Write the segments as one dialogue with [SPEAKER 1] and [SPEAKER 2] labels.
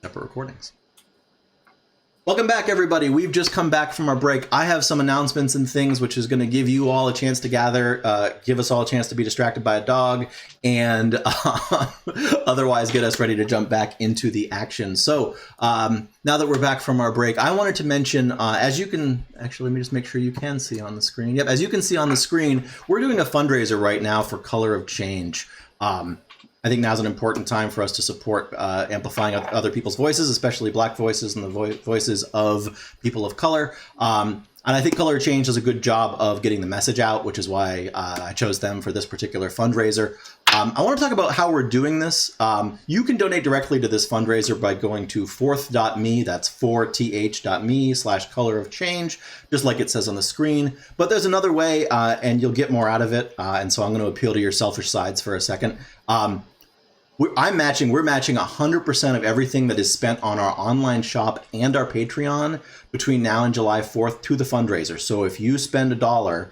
[SPEAKER 1] Separate recordings. Welcome back, everybody. We've just come back from our break. I have some announcements and things which is going to give you all a chance to gather, give us all a chance to be distracted by a dog, and otherwise get us ready to jump back into the action. So now that we're back from our break, I wanted to mention, as you can, actually, let me just make sure you can see on the screen. Yep, as you can see on the screen, we're doing a fundraiser right now for Color of Change. I think now's an important time for us to support amplifying other people's voices, especially Black voices and the voices of people of color. And I think Color Change does a good job of getting the message out, which is why I chose them for this particular fundraiser. I want to talk about how we're doing this. You can donate directly to this fundraiser by going to forth.me, that's 4th.me/color of change, just like it says on the screen. But there's another way, and you'll get more out of it. And so I'm going to appeal to your selfish sides for a second. We're matching 100% of everything that is spent on our online shop and our Patreon between now and July 4th to the fundraiser. So if you spend $1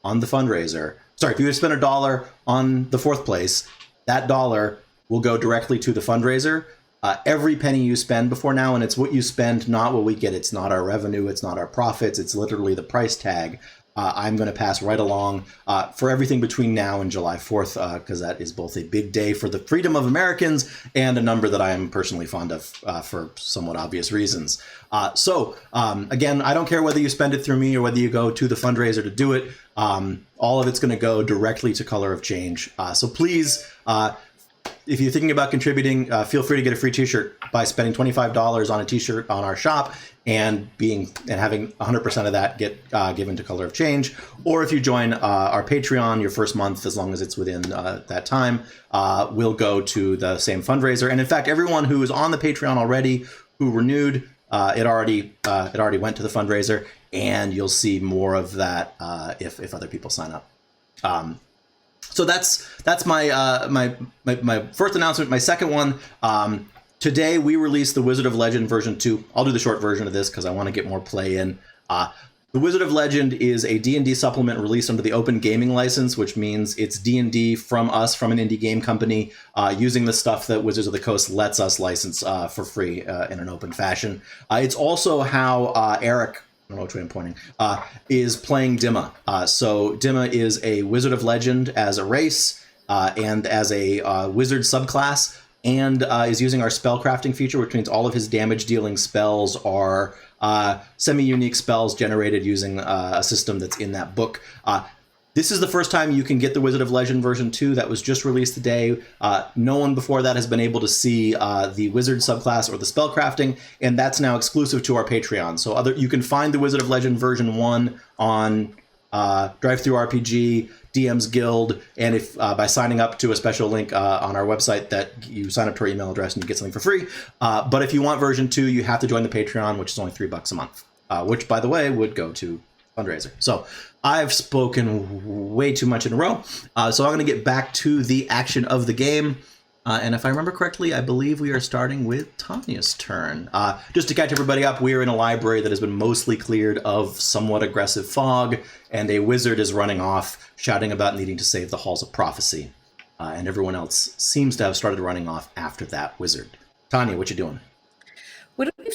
[SPEAKER 1] on the fundraiser, if you spend $1 on the fourth place, that dollar will go directly to the fundraiser. Every penny you spend before now, and it's what you spend, not what we get. It's not our revenue. It's not our profits. It's literally the price tag. I'm going to pass right along for everything between now and July 4th, because that is both a big day for the freedom of Americans and a number that I am personally fond of for somewhat obvious reasons. Again, I don't care whether you spend it through me or whether you go to the fundraiser to do it. All of it's going to go directly to Color of Change. So please, if you're thinking about contributing, feel free to get a free t-shirt by spending $25 on a t-shirt on our shop and having 100% of that get given to Color of Change. Or if you join our Patreon, your first month, as long as it's within that time, will go to the same fundraiser. And in fact, everyone who is on the Patreon already, who renewed, it already went to the fundraiser, and you'll see more of that if other people sign up. So that's my first announcement. My second one, today we released the Wizard of Legend version 2. I'll do the short version of this because I want to get more play in. The Wizard of Legend is a D&D supplement released under the Open Gaming License, which means it's D&D from us, from an indie game company, using the stuff that Wizards of the Coast lets us license for free in an open fashion. It's also how Eric, I don't know which way I'm pointing, is playing Dimma. So Dimma is a Wizard of Legend as a race and as a wizard subclass, and is using our spellcrafting feature, which means all of his damage-dealing spells are semi-unique spells generated using a system that's in that book. This is the first time you can get the Wizard of Legend version 2 that was just released today. No one before that has been able to see the Wizard subclass or the spellcrafting, and that's now exclusive to our Patreon. So you can find the Wizard of Legend version 1 on DriveThruRPG, DM's Guild, and if by signing up to a special link on our website that you sign up to our email address and you get something for free. But if you want version 2, you have to join the Patreon, which is only $3 a month, which, by the way, would go to fundraiser. So I've spoken way too much in a row. So I'm going to get back to the action of the game. And if I remember correctly, I believe we are starting with Tanya's turn. Just to catch everybody up, we are in a library that has been mostly cleared of somewhat aggressive fog, and a wizard is running off, shouting about needing to save the Halls of Prophecy. And everyone else seems to have started running off after that wizard. Tanya, what you doing?
[SPEAKER 2] Would it be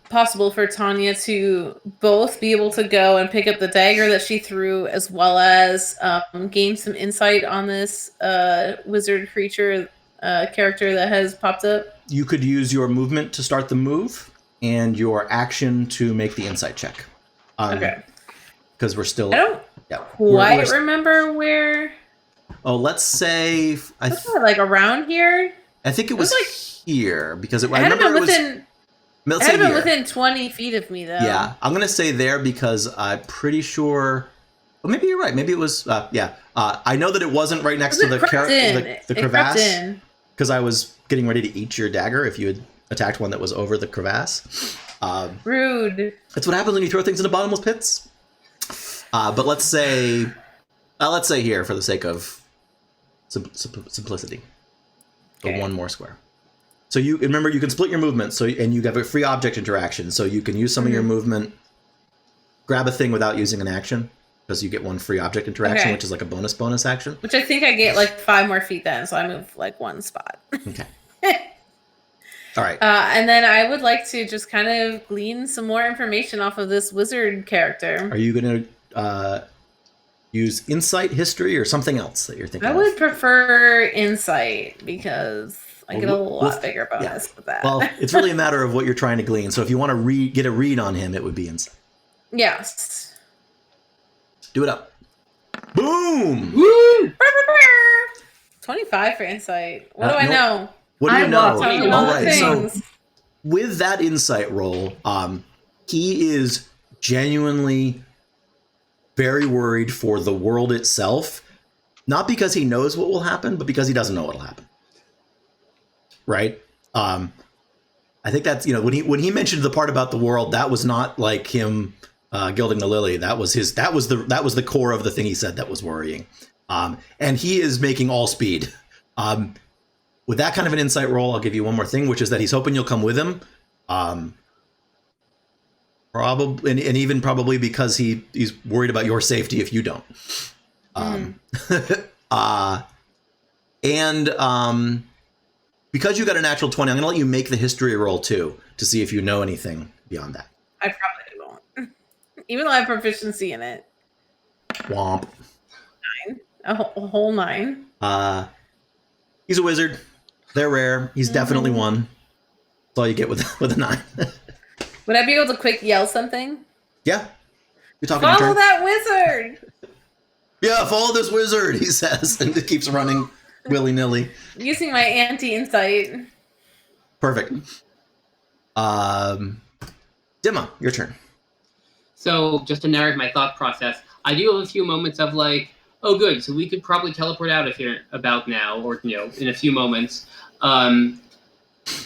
[SPEAKER 2] possible for Tanya to both be able to go and pick up the dagger that she threw, as well as gain some insight on this wizard creature character that has popped up?
[SPEAKER 1] You could use your movement to start the move and your action to make the insight check.
[SPEAKER 2] Okay.
[SPEAKER 1] Because we're still...
[SPEAKER 2] I don't quite remember where...
[SPEAKER 1] Oh, let's say...
[SPEAKER 2] like around here?
[SPEAKER 1] I think it was like here, because I
[SPEAKER 2] had
[SPEAKER 1] remember
[SPEAKER 2] it had been within 20 feet of me, though.
[SPEAKER 1] Yeah, I'm going to say there because I'm pretty sure... Well, maybe you're right. Maybe it was... I know that it wasn't right next to the crevasse. Because I was getting ready to eat your dagger if you had attacked one that was over the crevasse.
[SPEAKER 2] Rude.
[SPEAKER 1] That's what happens when you throw things into bottomless pits. But let's say here for the sake of simplicity. Okay. One more square. So you remember you can split your movement. And you have a free object interaction. So you can use some of your movement, grab a thing without using an action, because you get one free object interaction, which is like a bonus action.
[SPEAKER 2] Which I think I get like 5 more feet then, so I move like 1 spot.
[SPEAKER 1] Okay. All right.
[SPEAKER 2] And then I would like to just kind of glean some more information off of this wizard character.
[SPEAKER 1] Are you going to use insight, history, or something else that you're thinking
[SPEAKER 2] I
[SPEAKER 1] of?
[SPEAKER 2] would prefer insight because I get a
[SPEAKER 1] Well,
[SPEAKER 2] lot bigger bonus with that.
[SPEAKER 1] Well, it's really a matter of what you're trying to glean. So if you want to get a read on him, it would be insight.
[SPEAKER 2] Yes.
[SPEAKER 1] Do it up. Boom!
[SPEAKER 3] Woo!
[SPEAKER 2] 25 for insight. What do
[SPEAKER 1] No.
[SPEAKER 2] I know?
[SPEAKER 1] What do you
[SPEAKER 3] I
[SPEAKER 1] know?
[SPEAKER 3] love
[SPEAKER 2] Tell me
[SPEAKER 3] All
[SPEAKER 2] all
[SPEAKER 1] All
[SPEAKER 2] the
[SPEAKER 1] right. So
[SPEAKER 2] things.
[SPEAKER 1] with that insight roll, he is genuinely very worried for the world itself. Not because he knows what will happen, but because he doesn't know what will happen. Right? I think that's, when he mentioned the part about the world, that was not like him gilding the lily. That was the core of the thing he said that was worrying. And he is making all speed. With that kind of an insight roll, I'll give you one more thing, which is that he's hoping you'll come with him. Probably, and even probably because he's worried about your safety if you don't. Because you got a natural 20, I'm going to let you make the history roll too to see if you know anything beyond that.
[SPEAKER 2] I probably won't. Even though I have proficiency in it.
[SPEAKER 1] Womp.
[SPEAKER 2] A whole 9.
[SPEAKER 1] He's a wizard. They're rare. He's definitely one. That's all you get with a 9.
[SPEAKER 2] Would I be able to quick yell something?
[SPEAKER 1] Yeah. You're talking in
[SPEAKER 2] Follow
[SPEAKER 1] turn.
[SPEAKER 2] that wizard!
[SPEAKER 1] Yeah, follow this wizard, he says, and it keeps running willy-nilly.
[SPEAKER 2] Using my anti-insight.
[SPEAKER 1] Perfect. Dimma, your turn.
[SPEAKER 3] So just to narrate my thought process, I do have a few moments of like, oh good, so we could probably teleport out of here about now, or in a few moments.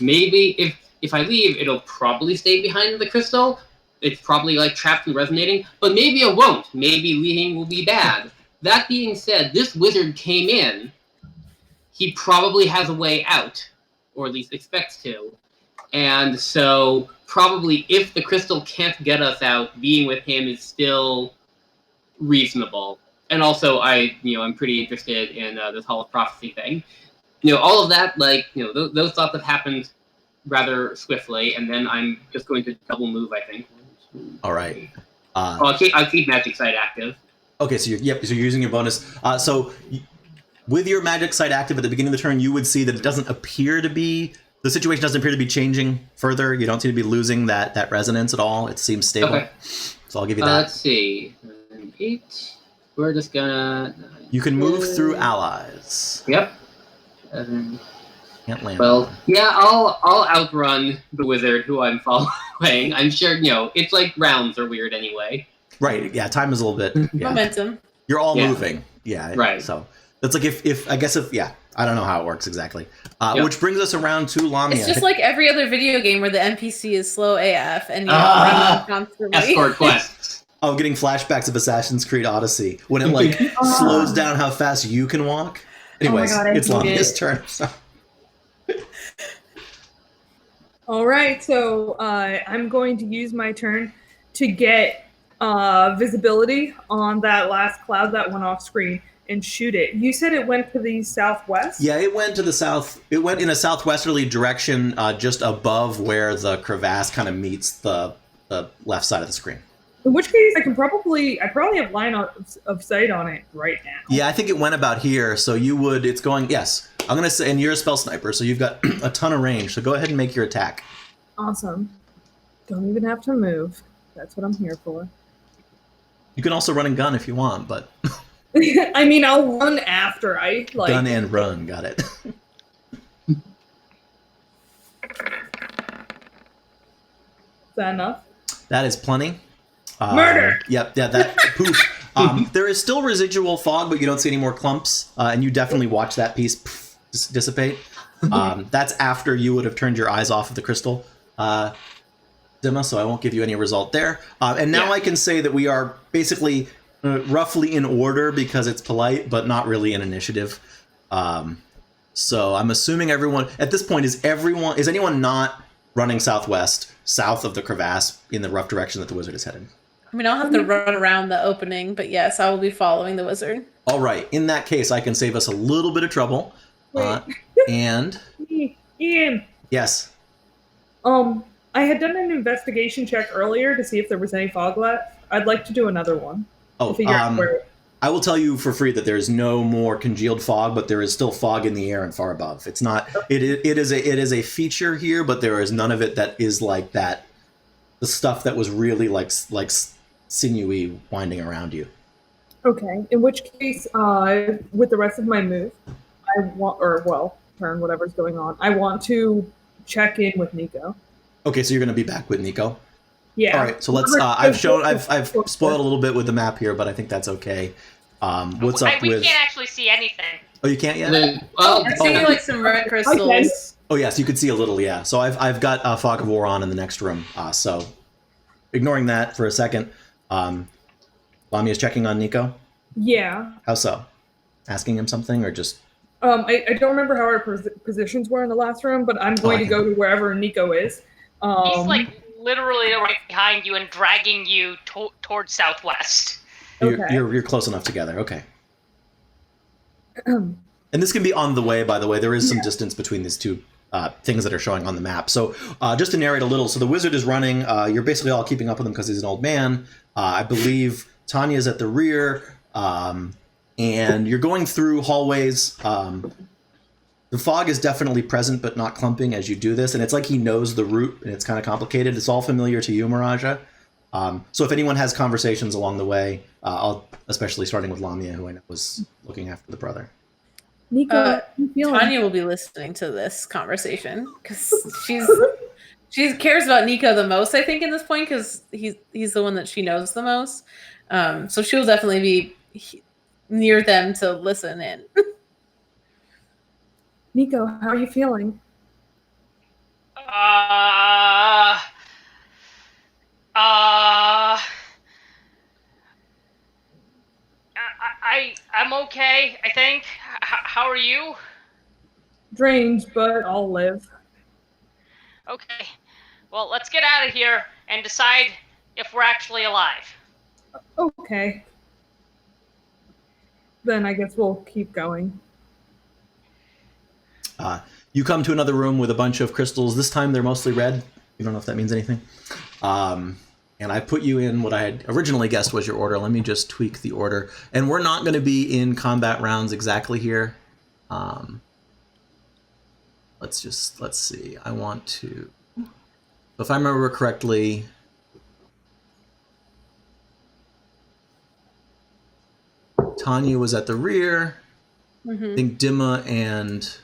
[SPEAKER 3] Maybe if I leave, it'll probably stay behind the crystal. It's probably like trapped and resonating, but maybe it won't. Maybe leaving will be bad. That being said, this wizard came in. He probably has a way out, or at least expects to. And so probably if the crystal can't get us out, being with him is still reasonable. And also I'm pretty interested in this Hall of Prophecy thing. All of that, those thoughts have happened rather swiftly, and then I'm just going to double move, I think.
[SPEAKER 1] All right.
[SPEAKER 3] I'll keep Magic Sight active.
[SPEAKER 1] Okay, so you're using your bonus. With your magic sight active at the beginning of the turn, you would see that the situation doesn't appear to be changing further. You don't seem to be losing that resonance at all. It seems stable. Okay. So I'll give you that.
[SPEAKER 3] Let's see. 8. We're just gonna...
[SPEAKER 1] You can move through allies.
[SPEAKER 3] Yep.
[SPEAKER 1] Can't land.
[SPEAKER 3] Well, yeah, I'll outrun the wizard who I'm following. I'm sure, it's like rounds are weird anyway.
[SPEAKER 1] Right, yeah, time is a little bit... Yeah.
[SPEAKER 2] Momentum.
[SPEAKER 1] You're all moving. Yeah.
[SPEAKER 3] Right.
[SPEAKER 1] So that's like if I don't know how it works exactly. Which brings us around to Lamia.
[SPEAKER 2] It's just like every other video game where the NPC is slow AF and you're constantly...
[SPEAKER 3] Escort quests.
[SPEAKER 1] Oh, getting flashbacks of Assassin's Creed Odyssey when it slows down how fast you can walk. Anyways, it's Lamia's turn. So.
[SPEAKER 4] All right, so I'm going to use my turn to get visibility on that last cloud that went off screen and shoot it. You said it went to the southwest?
[SPEAKER 1] Yeah, it went to the south. It went in a southwesterly direction, just above where the crevasse kind of meets the left side of the screen.
[SPEAKER 4] In which case, I probably have line of sight on it right now.
[SPEAKER 1] Yeah, I think it went about here. So it's going. Yes, I'm gonna say, and you're a spell sniper, so you've got a ton of range. So go ahead and make your attack.
[SPEAKER 4] Awesome. Don't even have to move. That's what I'm here for.
[SPEAKER 1] You can also run and gun if you want, but
[SPEAKER 4] I mean, I'll run after I like.
[SPEAKER 1] Gun and run. Got it.
[SPEAKER 4] Is that enough?
[SPEAKER 1] That is plenty.
[SPEAKER 4] Murder!
[SPEAKER 1] Yep, yeah, that poof. There is still residual fog, but you don't see any more clumps, and you definitely watch that piece dissipate. That's after you would have turned your eyes off of the crystal, Dimma, so I won't give you any result there. And now I can say that we are basically roughly in order because it's polite, but not really in initiative. So I'm assuming everyone, at this point, is anyone not running southwest, south of the crevasse in the rough direction that the wizard is headed?
[SPEAKER 2] I mean, I'll have to run around the opening, but yes, I will be following the wizard.
[SPEAKER 1] All right. In that case, I can save us a little bit of trouble. And
[SPEAKER 4] Ian.
[SPEAKER 1] yes,
[SPEAKER 4] I had done an investigation check earlier to see if there was any fog left. I'd like to do another one.
[SPEAKER 1] Oh,
[SPEAKER 4] to figure out where.
[SPEAKER 1] I will tell you for free that there is no more congealed fog, but there is still fog in the air and far above. It's not. It is a feature here, but there is none of it that is like that. The stuff that was really like sinewy winding around you.
[SPEAKER 4] Okay. In which case, with the rest of my move, I want, turn, whatever's going on. I want to check in with Nico.
[SPEAKER 1] Okay, so you're going to be back with Nico.
[SPEAKER 4] Yeah.
[SPEAKER 1] All right. So let's. I've spoiled a little bit with the map here, but I think that's okay. What's up
[SPEAKER 5] we
[SPEAKER 1] with?
[SPEAKER 5] can't actually see anything.
[SPEAKER 1] Oh, you can't yet.
[SPEAKER 2] I see like some red crystals.
[SPEAKER 1] Oh yes, you could see a little. Yeah. So I've got Fog of War on in the next room. So ignoring that for a second, Lamia's checking on Nico.
[SPEAKER 4] Yeah.
[SPEAKER 1] How so? Asking him something or just?
[SPEAKER 4] I don't remember how our positions were in the last room, but I'm going to go to wherever Nico is.
[SPEAKER 5] He's like literally right behind you and dragging you towards southwest.
[SPEAKER 1] You're close enough together. Okay. And this can be on the way, by the way. There is some distance between these two things that are showing on the map. So just to narrate a little, so the wizard is running. You're basically all keeping up with him because he's an old man. I believe Tanya's at the rear. And you're going through hallways. The fog is definitely present, but not clumping as you do this. And it's like he knows the route, and it's kind of complicated. It's all familiar to you, Maraja. So if anyone has conversations along the way, especially starting with Lamia, who I know was looking after the brother.
[SPEAKER 4] Nico,
[SPEAKER 2] Tanya will be listening to this conversation because she cares about Nico the most, I think, in this point, because he's the one that she knows the most. So she'll definitely be near them to listen in.
[SPEAKER 4] Nico, how are you feeling?
[SPEAKER 5] I'm okay, I think. How are you?
[SPEAKER 4] Drained, but I'll live.
[SPEAKER 5] Okay. Well, let's get out of here and decide if we're actually alive.
[SPEAKER 4] Okay. Then I guess we'll keep going.
[SPEAKER 1] You come to another room with a bunch of crystals. This time they're mostly red. You don't know if that means anything. And I put you in what I had originally guessed was your order. Let me just tweak the order. And we're not going to be in combat rounds exactly here. Let's see. I want to... If I remember correctly... Tanya was at the rear.
[SPEAKER 2] Mm-hmm.
[SPEAKER 1] I think Dimma and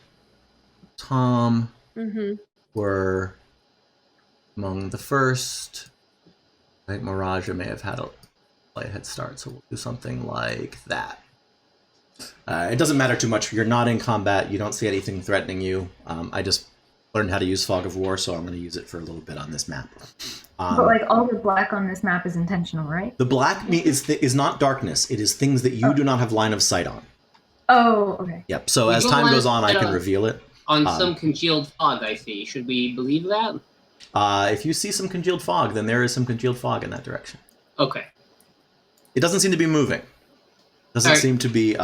[SPEAKER 1] Tom were among the first. I think Maraja may have had a slight head start, so we'll do something like that. It doesn't matter too much. You're not in combat. You don't see anything threatening you. I just learned how to use Fog of War, so I'm going to use it for a little bit on this map.
[SPEAKER 6] But like all the black on this map is intentional, right?
[SPEAKER 1] The black is not darkness. It is things that you do not have line of sight on.
[SPEAKER 6] Oh, okay.
[SPEAKER 1] Yep. So as time goes on, I can reveal it.
[SPEAKER 3] On some congealed fog, I see. Should we believe that?
[SPEAKER 1] If you see some congealed fog, then there is some congealed fog in that direction.
[SPEAKER 3] Okay.
[SPEAKER 1] It doesn't seem to be moving. Doesn't seem to be,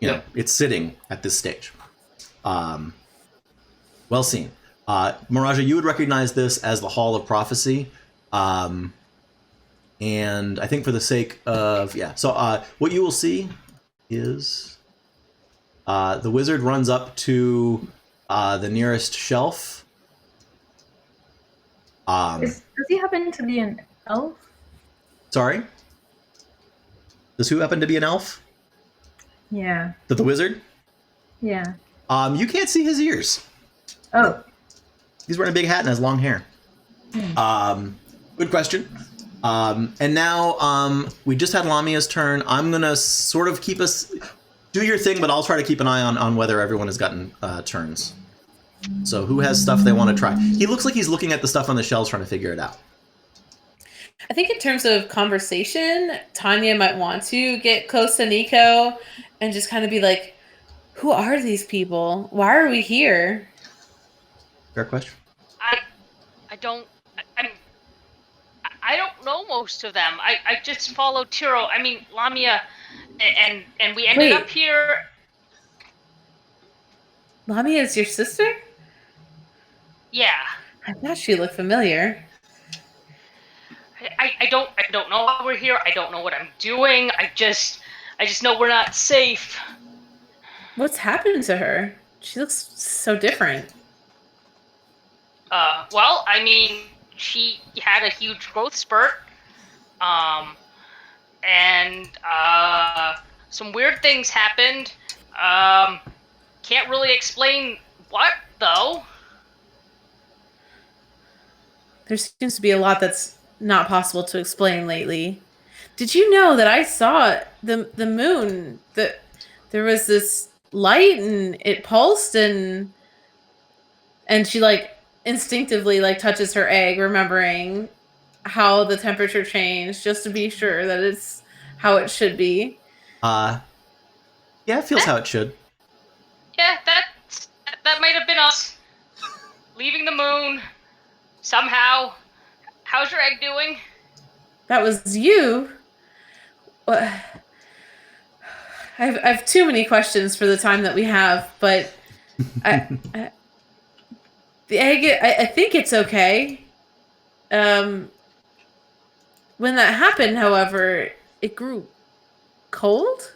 [SPEAKER 1] it's sitting at this stage. Well seen. Maraja, you would recognize this as the Hall of Prophecy. And I think for the sake of, So what you will see is the wizard runs up to the nearest shelf.
[SPEAKER 6] Does he happen to be an elf?
[SPEAKER 1] Sorry? Does who happen to be an elf?
[SPEAKER 6] Yeah.
[SPEAKER 1] The wizard?
[SPEAKER 6] Yeah.
[SPEAKER 1] You can't see his ears.
[SPEAKER 6] Oh.
[SPEAKER 1] He's wearing a big hat and has long hair. Good question. And now we just had Lamia's turn. I'm going to sort of keep us... Do your thing, but I'll try to keep an eye on whether everyone has gotten turns. So who has stuff they want to try? He looks like he's looking at the stuff on the shelves trying to figure it out.
[SPEAKER 2] I think in terms of conversation, Tanya might want to get close to Nico and just kind of be like, who are these people? Why are we here?
[SPEAKER 1] Fair question.
[SPEAKER 5] I don't know most of them. I just followed Tiro. I mean, Lamia, and we ended up here.
[SPEAKER 2] Lamia is your sister?
[SPEAKER 5] Yeah.
[SPEAKER 2] I thought she looked familiar.
[SPEAKER 5] I don't know why we're here. I don't know what I'm doing. I just know we're not safe.
[SPEAKER 2] What's happened to her? She looks so different.
[SPEAKER 5] Well, I mean, she had a huge growth spurt. And some weird things happened. Can't really explain what, though.
[SPEAKER 2] There seems to be a lot that's not possible to explain lately. Did you know that I saw the moon? That there was this light and it pulsed and she like instinctively like touches her egg, remembering how the temperature changed, just to be sure that it's how it should be.
[SPEAKER 1] Yeah, it feels how it should.
[SPEAKER 5] Yeah, that might have been us. Leaving the moon. Somehow. How's your egg doing?
[SPEAKER 2] That was you. I have too many questions for the time that we have, but the egg, I think it's okay. When that happened, however, it grew cold.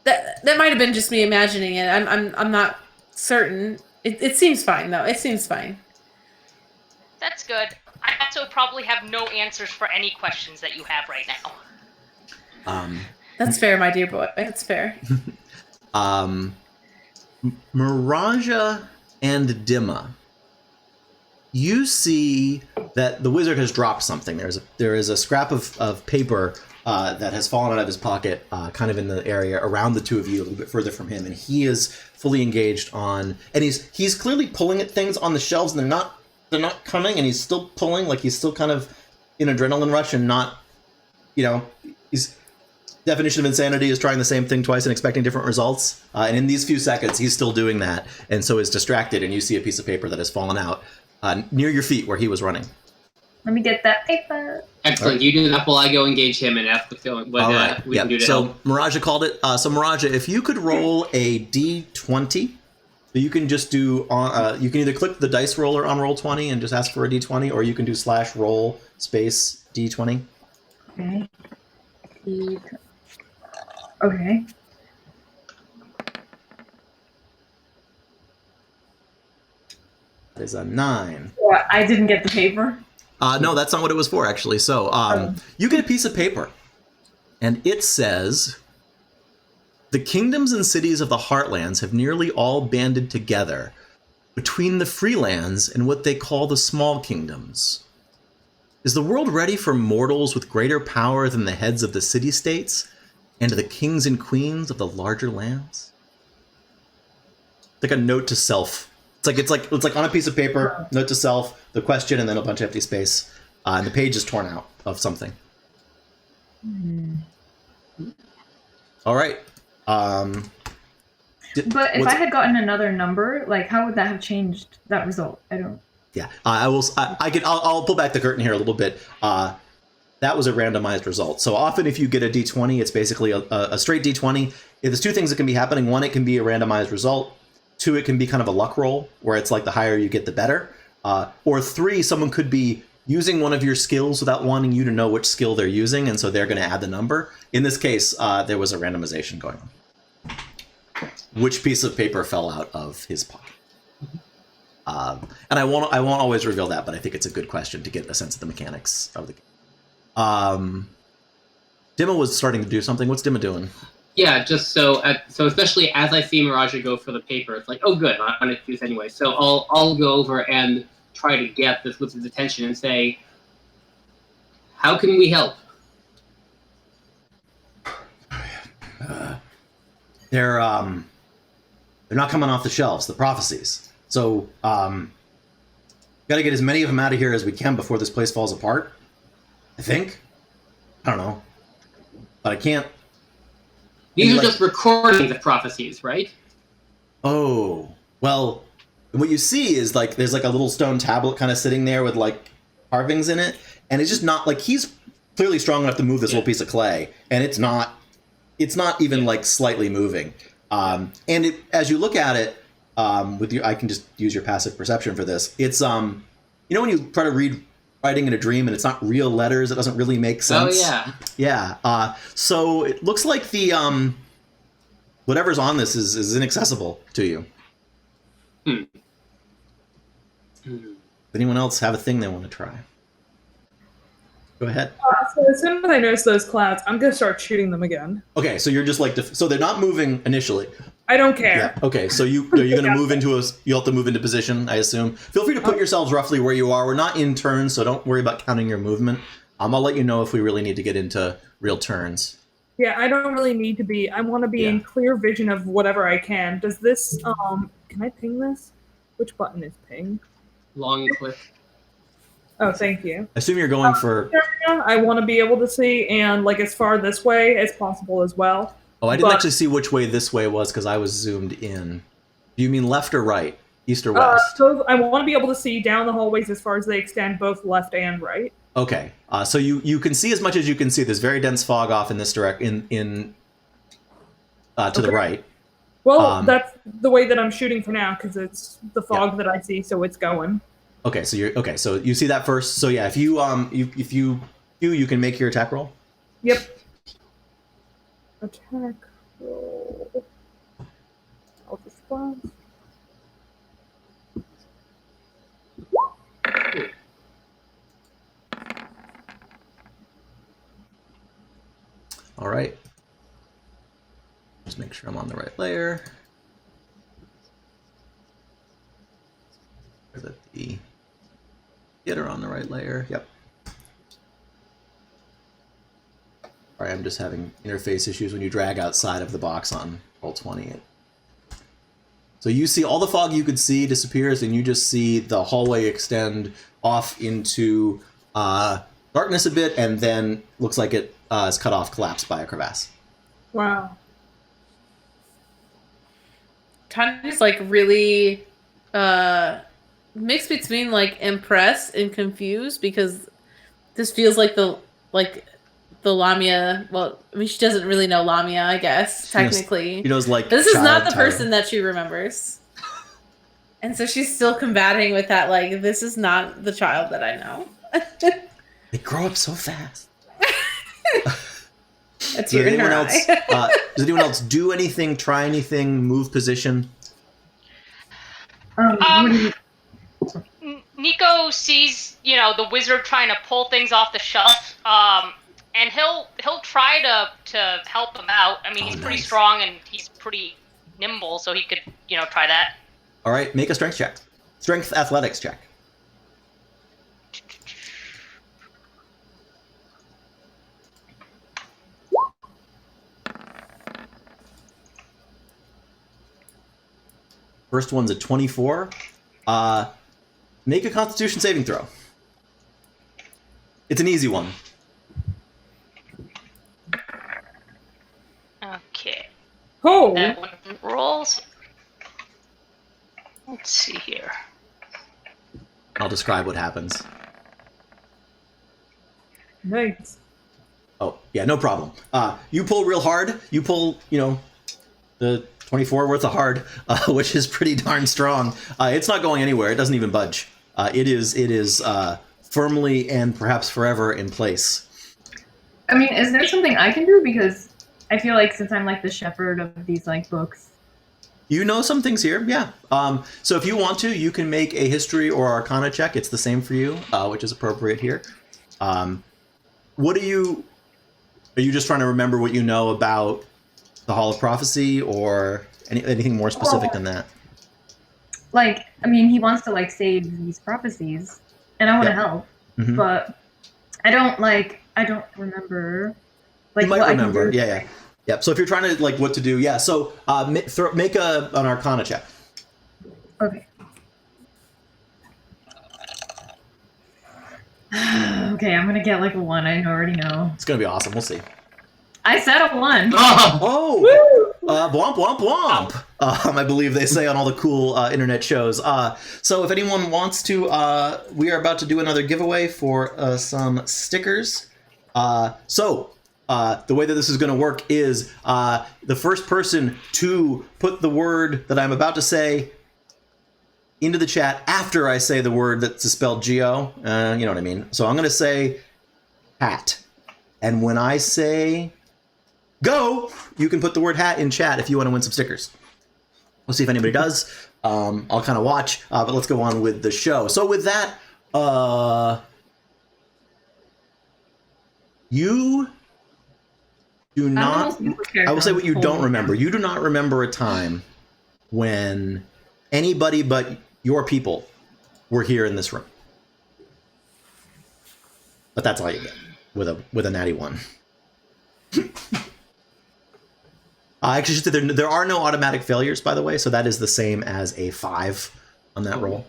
[SPEAKER 2] That might have been just me imagining it. I'm not certain. It seems fine though. It seems fine.
[SPEAKER 5] That's good. I also probably have no answers for any questions that you have right now.
[SPEAKER 2] That's fair, my dear boy. That's fair.
[SPEAKER 1] Miraja and Dimma, you see that the wizard has dropped something. There is a scrap of paper that has fallen out of his pocket, kind of in the area around the two of you, a little bit further from him, and he is fully engaged on. And he's clearly pulling at things on the shelves, and they're not coming, and he's still pulling, like he's still kind of in adrenaline rush and not, he's definition of insanity is trying the same thing twice and expecting different results. And in these few seconds, he's still doing that, and so is distracted, and you see a piece of paper that has fallen out near your feet where he was running.
[SPEAKER 6] Let me get that paper.
[SPEAKER 3] Excellent. You do that while I go engage him and ask the feeling what we can do to
[SPEAKER 1] so
[SPEAKER 3] help.
[SPEAKER 1] Miraja called it. So Miraja, if you could roll a d20, so you can just do, you can either click the dice roller on Roll20 and just ask for a d20, or you can do /roll space d20.
[SPEAKER 6] Okay. Okay.
[SPEAKER 1] There's a 9.
[SPEAKER 6] Well, I didn't get the paper.
[SPEAKER 1] No, that's not what it was for, actually. So you get a piece of paper, and it says, "The kingdoms and cities of the Heartlands have nearly all banded together between the Freelands and what they call the Small Kingdoms. Is the world ready for mortals with greater power than the heads of the city-states and the kings and queens of the larger lands?" It's like a note to self. It's like on a piece of paper, note to self, the question, and then a bunch of empty space. And the page is torn out of something. All right.
[SPEAKER 6] But if I had gotten another number, like, how would that have changed that result? I don't.
[SPEAKER 1] Yeah, I'll pull back the curtain here a little bit. That was a randomized result. So often if you get a d20, it's basically a straight d20. There's two things that can be happening. One, it can be a randomized result. 2, it can be kind of a luck roll, where it's like the higher you get, the better. Or 3, someone could be using one of your skills without wanting you to know which skill they're using, and so they're going to add the number. In this case, there was a randomization going on. Which piece of paper fell out of his pocket? And I won't always reveal that, but I think it's a good question to get a sense of the mechanics of the game. Dimma was starting to do something. What's Dimma doing?
[SPEAKER 3] Yeah, just so especially as I see Miraja go for the paper, it's like, oh good, I'm gonna do this anyway. So I'll go over and try to get this wizard's attention and say, how can we help?
[SPEAKER 1] They're not coming off the shelves, the prophecies. So got to get as many of them out of here as we can before this place falls apart. I think. I don't know, but I can't.
[SPEAKER 3] These are just recordings of prophecies, right?
[SPEAKER 1] Oh, well, what you see is like there's like a little stone tablet kind of sitting there with like carvings in it, and it's just not like he's clearly strong enough to move this little piece of clay, and it's not even like slightly moving. And as you look at it, I can just use your passive perception for this. It's when you try to read writing in a dream and it's not real letters, it doesn't really make sense.
[SPEAKER 3] Oh yeah.
[SPEAKER 1] Yeah. So it looks like the whatever's on this is inaccessible to you. Anyone else have a thing they want to try? Go ahead.
[SPEAKER 4] So as soon as I notice those clouds, I'm gonna start shooting them again.
[SPEAKER 1] Okay, so you're just like so they're not moving initially.
[SPEAKER 4] I don't care.
[SPEAKER 1] Yeah. Okay, so are you going to move into you have to move into position, I assume. Feel free to put yourselves roughly where you are. We're not in turns, so don't worry about counting your movement. I'll let you know if we really need to get into real turns.
[SPEAKER 4] Yeah, I don't really need to be. I want to be in clear vision of whatever I can. Does this can I ping this? Which button is ping?
[SPEAKER 3] Long click.
[SPEAKER 4] Oh, thank you.
[SPEAKER 1] I assume you're going for
[SPEAKER 4] I want to be able to see and like as far this way as possible as well.
[SPEAKER 1] Oh, I didn't actually see which way this way was because I was zoomed in. Do you mean left or right? East or west?
[SPEAKER 4] So I want to be able to see down the hallways as far as they extend both left and right.
[SPEAKER 1] Okay. So you can see as much as you can see. There's very dense fog off in this to the right.
[SPEAKER 4] Well, that's the way that I'm shooting for now because it's the fog that I see, so it's going.
[SPEAKER 1] Okay, so you see that first. So yeah, if you you can make your attack roll.
[SPEAKER 4] Yep. Attack roll. I'll just fly.
[SPEAKER 1] All right. Just make sure I'm on the right layer. That the getter on the right layer. Yep. Sorry, I'm just having interface issues when you drag outside of the box on Roll20. So you see all the fog you could see disappears, and you just see the hallway extend off into darkness a bit, and then looks like it is cut off, collapsed by a crevasse.
[SPEAKER 4] Wow.
[SPEAKER 2] Tanya's like really mixed between like impressed and confused because this feels like the Lamia. Well, I mean, she doesn't really know Lamia, I guess, technically.
[SPEAKER 1] She knows like
[SPEAKER 2] this is not the
[SPEAKER 1] title.
[SPEAKER 2] person that she remembers. And so she's still combating with that, like, this is not the child that I know.
[SPEAKER 1] They grow up so fast.
[SPEAKER 2] A tear in her eye.
[SPEAKER 1] Does anyone else do anything, try anything, move position?
[SPEAKER 5] Nico sees, the wizard trying to pull things off the shelf, and he'll try to help him out. I mean, he's pretty strong and he's pretty nimble, so he could, try that.
[SPEAKER 1] All right, make a strength check. Strength athletics check. First one's a 24. Make a Constitution saving throw. It's an easy one.
[SPEAKER 5] Okay.
[SPEAKER 4] Oh.
[SPEAKER 5] That one rolls. Let's see here.
[SPEAKER 1] I'll describe what happens.
[SPEAKER 4] Nice.
[SPEAKER 1] Oh, yeah, no problem. You pull real hard. You pull, the 24 worth of hard, which is pretty darn strong. It's not going anywhere. It doesn't even budge. It is firmly and perhaps forever in place.
[SPEAKER 6] I mean, is there something I can do? Because I feel like since I'm like the shepherd of these like books.
[SPEAKER 1] You know some things here, yeah. So if you want to, you can make a history or arcana check. It's the same for you, which is appropriate here. What are you just trying to remember what you know about the Hall of Prophecy, or anything more specific than that?
[SPEAKER 6] Like, I mean, he wants to like save these prophecies, and I want to help, but I don't remember. Like,
[SPEAKER 1] you might remember, yeah. So if you're trying to like what to do, yeah. So make an arcana check.
[SPEAKER 6] Okay. Okay, I'm gonna get like a 1. I already know.
[SPEAKER 1] It's gonna be awesome. We'll see.
[SPEAKER 6] I said a 1.
[SPEAKER 1] Oh, blomp, blomp, blomp. I believe they say on all the cool internet shows. So if anyone wants to, we are about to do another giveaway for some stickers. So the way that this is going to work is the first person to put the word that I'm about to say into the chat after I say the word that's spelled Geo. You know what I mean? So I'm going to say hat. And when I say go, you can put the word hat in chat if you want to win some stickers. We'll see if anybody does. I'll kind of watch, but let's go on with the show. So with that, you do not... I will say what you don't remember. You do not remember a time when anybody but your people were here in this room. But that's all you get with a natty 1. Actually, there are no automatic failures, by the way, so that is the same as a 5 on that roll.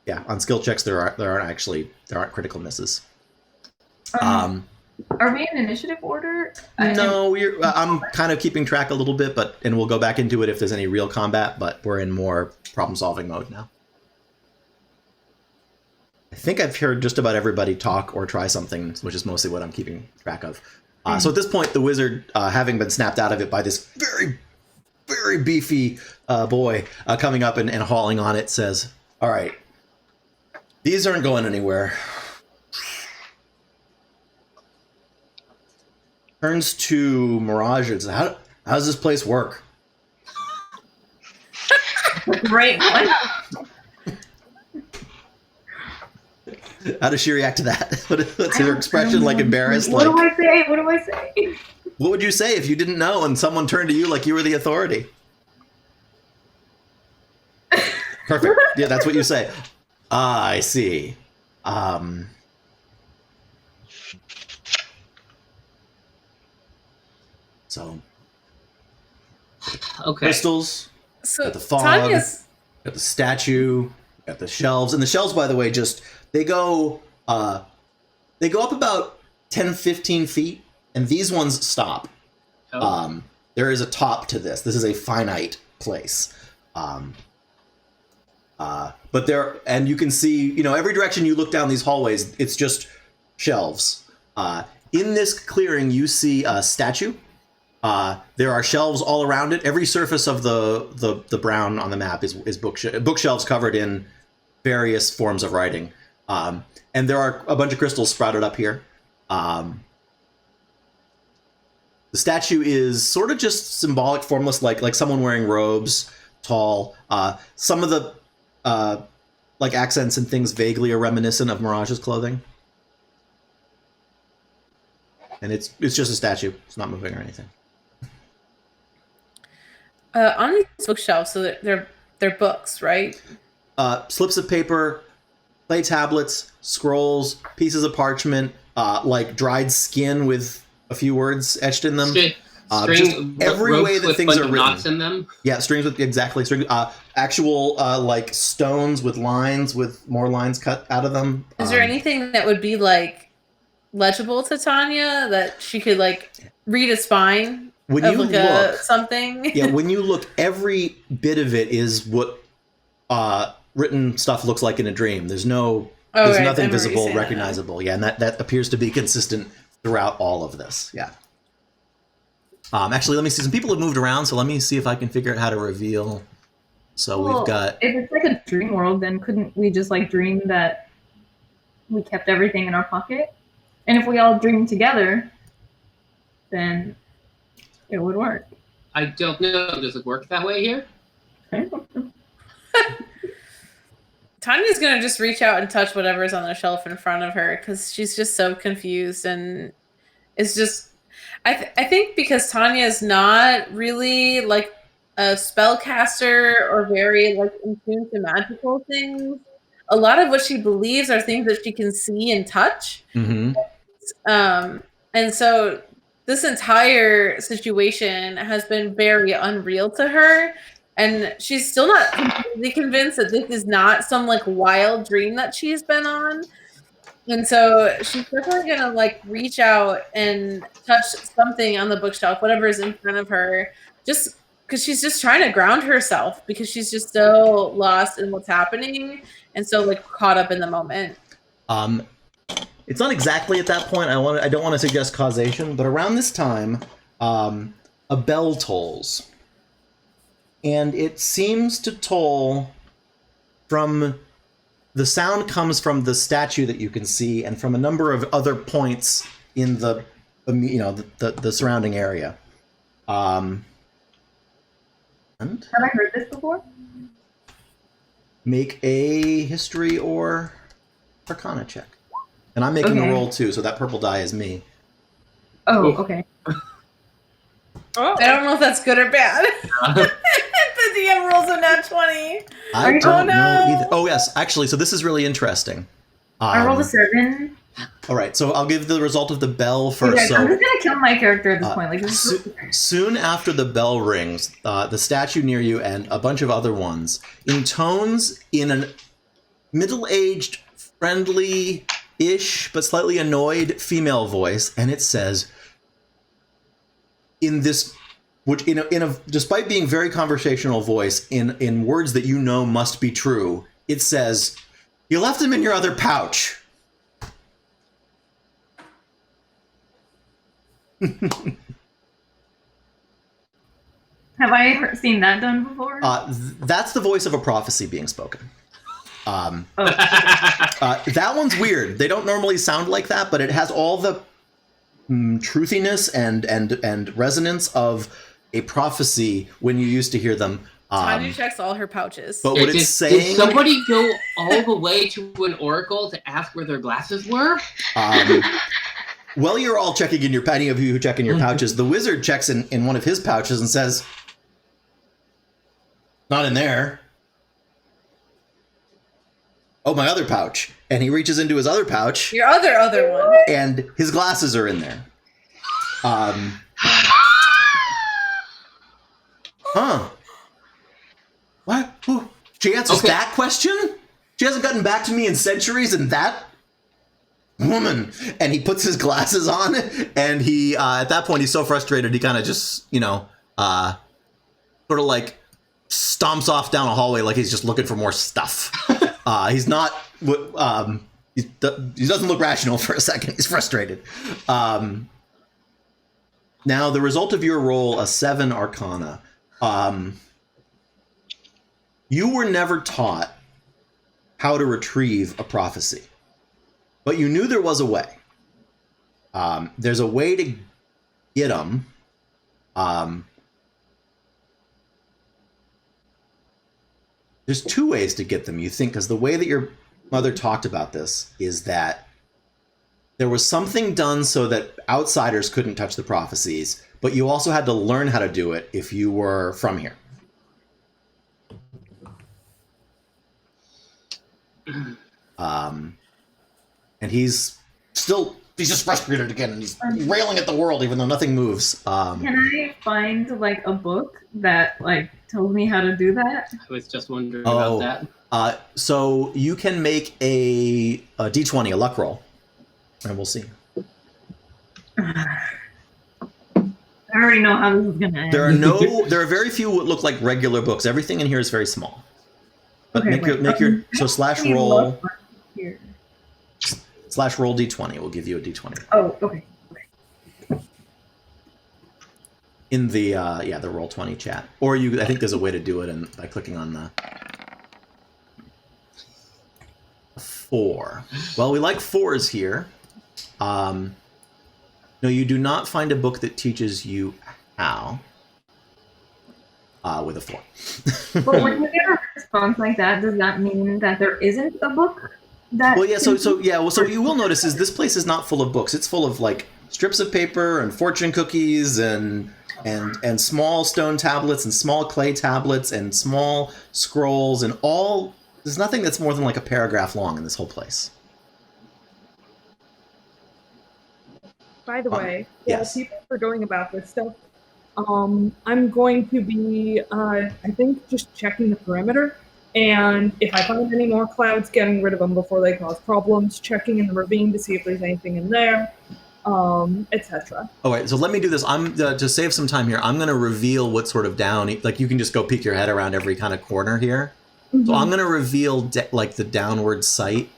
[SPEAKER 1] Yeah, on skill checks there aren't critical misses.
[SPEAKER 6] Are we in initiative order?
[SPEAKER 1] No, I'm kind of keeping track a little bit, and we'll go back into it if there's any real combat, but we're in more problem-solving mode now. I think I've heard just about everybody talk or try something, which is mostly what I'm keeping track of. So at this point, the wizard, having been snapped out of it by this very, very beefy boy coming up and hauling on it, says, all right, these aren't going anywhere. Turns to Mirage and says, how does this place work?
[SPEAKER 6] Great one.
[SPEAKER 1] How does she react to that? What's her expression? Like embarrassed?
[SPEAKER 6] What
[SPEAKER 1] Like,
[SPEAKER 6] do I say? What do I say?
[SPEAKER 1] what would you say if you didn't know and someone turned to you like you were the authority? Perfect. Yeah, that's what you say. I see. So,
[SPEAKER 3] Okay.
[SPEAKER 1] crystals,
[SPEAKER 2] So
[SPEAKER 1] got the fog,
[SPEAKER 2] Tanya's
[SPEAKER 1] got the statue, got the shelves, and the shelves, by the way, they go up about 10, 15 feet, and these ones stop.
[SPEAKER 3] Oh.
[SPEAKER 1] There is a top to this. This is a finite place. But there, and you can see, every direction you look down these hallways, it's just shelves. In this clearing, you see a statue. There are shelves all around it. Every surface of the brown on the map is bookshelves covered in various forms of writing. And there are a bunch of crystals sprouted up here. The statue is sort of just symbolic, formless, like someone wearing robes, tall. Some of the accents and things vaguely are reminiscent of Mirage's clothing. And it's just a statue. It's not moving or anything.
[SPEAKER 2] on these bookshelves, so they're books, right?
[SPEAKER 1] Slips of paper, clay tablets, scrolls, pieces of parchment, like dried skin with a few words etched in them. Just every way that things are written.
[SPEAKER 3] Knots in them.
[SPEAKER 1] Yeah, strings with strings. Actual like stones with lines with more lines cut out of them.
[SPEAKER 2] Is there anything that would be like legible to Tanya that she could like read a spine?
[SPEAKER 1] When you look,
[SPEAKER 2] something.
[SPEAKER 1] Yeah, when you look, every bit of it is what written stuff looks like in a dream. There's nothing visible, recognizable. Yeah, and that appears to be consistent throughout all of this. Yeah. Actually, let me see. Some people have moved around, so let me see if I can figure out how to reveal. So we've got.
[SPEAKER 6] If it's like a dream world, then couldn't we just like dream that we kept everything in our pocket? And if we all dream together, then it would work.
[SPEAKER 3] I don't know. Does it work that way here?
[SPEAKER 2] Tanya's gonna just reach out and touch whatever's on the shelf in front of her because she's just so confused, and it's just. I think because Tanya's not really like a spellcaster or very like in tune to magical things. A lot of what she believes are things that she can see and touch.
[SPEAKER 1] Mm-hmm.
[SPEAKER 2] And so this entire situation has been very unreal to her. And she's still not completely convinced that this is not some like wild dream that she's been on. And so she's definitely gonna like reach out and touch something on the bookshelf, whatever is in front of her, just because she's just trying to ground herself because she's just so lost in what's happening and so like caught up in the moment.
[SPEAKER 1] It's not exactly at that point. I don't want to suggest causation, but around this time, a bell tolls, and it seems to toll from the sound comes from the statue that you can see, and from a number of other points in the surrounding area. And
[SPEAKER 6] Have I heard this before?
[SPEAKER 1] make a history or arcana check. And I'm making a
[SPEAKER 6] Okay.
[SPEAKER 1] roll too, so that purple die is me.
[SPEAKER 6] Oh,
[SPEAKER 3] Oof.
[SPEAKER 6] okay.
[SPEAKER 4] Oh,
[SPEAKER 2] I don't know if that's good or bad. The DM rolls a nat 20.
[SPEAKER 1] I
[SPEAKER 6] you-
[SPEAKER 1] don't
[SPEAKER 2] oh,
[SPEAKER 1] know
[SPEAKER 2] no.
[SPEAKER 1] either. Oh yes, actually, so this is really interesting.
[SPEAKER 6] I rolled a 7.
[SPEAKER 1] All right, so I'll give the result of the bell
[SPEAKER 6] Guys,
[SPEAKER 1] first.
[SPEAKER 6] I'm
[SPEAKER 1] So
[SPEAKER 6] just gonna kill my character at this
[SPEAKER 1] uh,
[SPEAKER 6] point. Like, this is
[SPEAKER 1] soon after the bell rings, the statue near you and a bunch of other ones intones in a middle-aged, friendly-ish but slightly annoyed female voice, and it says, in this, which in a despite being very conversational voice, in words that you know must be true, it says, "You left him in your other pouch."
[SPEAKER 6] Have I seen that done before?
[SPEAKER 1] That's the voice of a prophecy being spoken.
[SPEAKER 6] Oh,
[SPEAKER 1] That one's weird. They don't normally sound like that, but it has all the truthiness and resonance of a prophecy when you used to hear them.
[SPEAKER 2] Tanya checks all her pouches.
[SPEAKER 1] But what it's
[SPEAKER 3] Did
[SPEAKER 1] saying,
[SPEAKER 3] somebody go all the way to an oracle to ask where their glasses were?
[SPEAKER 1] well, you're all checking in your, any of you who check in your pouches, the wizard checks in one of his pouches and says, "Not in there." "Oh, my other pouch." And he reaches into his other pouch,
[SPEAKER 2] Your other one.
[SPEAKER 1] and his glasses are in there. Huh. What? Who? She answers
[SPEAKER 3] Okay.
[SPEAKER 1] that question? She hasn't gotten back to me in centuries, and that woman. And he puts his glasses on, and he, at that point, he's so frustrated, he kind of just, sort of like stomps off down a hallway like he's just looking for more stuff. He's not, he doesn't look rational for a second. He's frustrated. Now, the result of your roll, a 7 Arcana. You were never taught how to retrieve a prophecy, but you knew there was a way. There's a way to get them. There's 2 ways to get them, you think, because the way that your mother talked about this is that there was something done so that outsiders couldn't touch the prophecies, but you also had to learn how to do it if you were from here. And he's just frustrated again, and he's railing at the world even though nothing moves.
[SPEAKER 6] can I find like a book that like tells me how to do that?
[SPEAKER 3] I was just wondering
[SPEAKER 1] Oh.
[SPEAKER 3] about that.
[SPEAKER 1] So you can make a d20, a luck roll, and we'll see.
[SPEAKER 6] I already know how this is gonna end.
[SPEAKER 1] There are very few what look like regular books. Everything in here is very small. But
[SPEAKER 6] Okay,
[SPEAKER 1] make
[SPEAKER 6] wait,
[SPEAKER 1] your so slash
[SPEAKER 6] let me
[SPEAKER 1] roll
[SPEAKER 6] look here.
[SPEAKER 1] slash roll d20. We'll give you a d20
[SPEAKER 6] Oh, okay.
[SPEAKER 1] in the the roll 20 chat, or I think there's a way to do it by clicking on the 4. Well, we like 4s here. No, you do not find a book that teaches you how with a 4.
[SPEAKER 6] But when you get a response like that, does that mean that there isn't a book that?
[SPEAKER 1] Well, yeah. So what you will notice is this place is not full of books. It's full of like strips of paper and fortune cookies and small stone tablets and small clay tablets and small scrolls and all. There's nothing that's more than like a paragraph long in this whole place.
[SPEAKER 4] by the way,
[SPEAKER 1] yes.
[SPEAKER 4] while people are going about this stuff, I'm going to be, I think, just checking the perimeter. And if I find any more clouds, getting rid of them before they cause problems, checking in the ravine to see if there's anything in there, etc.
[SPEAKER 1] All right, so let me do this. I'm to save some time here. I'm going to reveal what's sort of down. Like you can just go peek your head around every kind of corner here. So I'm going to reveal like the downward sight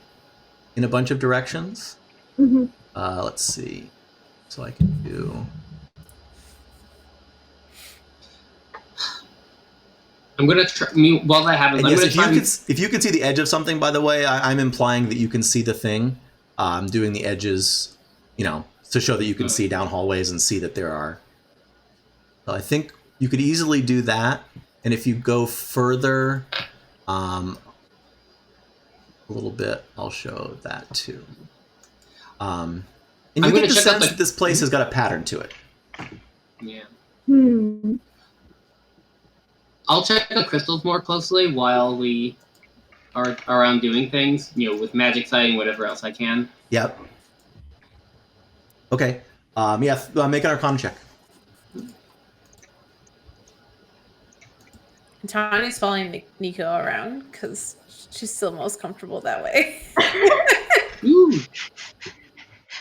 [SPEAKER 1] in a bunch of directions. Let's see. So I can do.
[SPEAKER 3] I'm gonna try. While I have it,
[SPEAKER 1] And
[SPEAKER 3] I'm
[SPEAKER 1] yes,
[SPEAKER 3] gonna
[SPEAKER 1] if
[SPEAKER 3] try.
[SPEAKER 1] if you can see the edge of something, by the way, I'm implying that you can see the thing. I'm doing the edges, to show that you can see down hallways and see that there are. So I think you could easily do that. And if you go further, a little bit, I'll show that too. And you get the sense that this place has got a pattern to it.
[SPEAKER 3] Yeah.
[SPEAKER 4] Hmm.
[SPEAKER 3] I'll check the crystals more closely while we are around doing things, with magic sight and whatever else I can.
[SPEAKER 1] Yep. Okay. Make an Arcana check.
[SPEAKER 2] And Tanya's following Nico around because she's still most comfortable that way.
[SPEAKER 3] Ooh.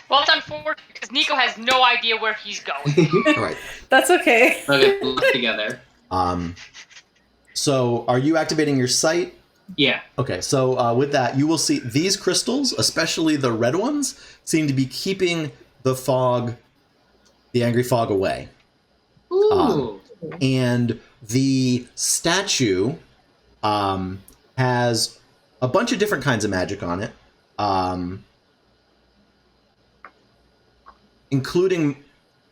[SPEAKER 5] Well, it's unfortunate because Nico has no idea where he's going.
[SPEAKER 1] All right.
[SPEAKER 2] That's okay.
[SPEAKER 3] Okay, we'll look together.
[SPEAKER 1] So are you activating your sight?
[SPEAKER 3] Yeah.
[SPEAKER 1] Okay, so with that, you will see these crystals, especially the red ones, seem to be keeping the fog, the angry fog, away.
[SPEAKER 3] Ooh.
[SPEAKER 1] And the statue has a bunch of different kinds of magic on it, including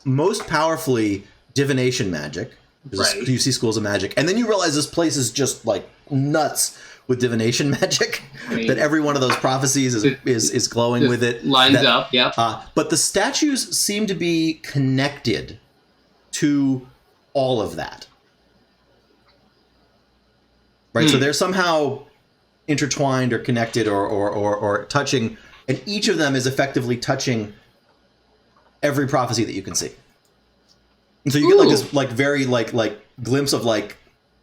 [SPEAKER 1] most powerfully divination magic.
[SPEAKER 3] Right.
[SPEAKER 1] You see schools of magic, and then you realize this place is just like nuts with divination magic.
[SPEAKER 3] Right.
[SPEAKER 1] That every one of those prophecies is glowing
[SPEAKER 3] Just
[SPEAKER 1] with it.
[SPEAKER 3] lines up. Yep.
[SPEAKER 1] But the statues seem to be connected to all of that. Right, so they're somehow intertwined or connected or touching, and each of them is effectively touching every prophecy that you can see. And so you get like this very glimpse of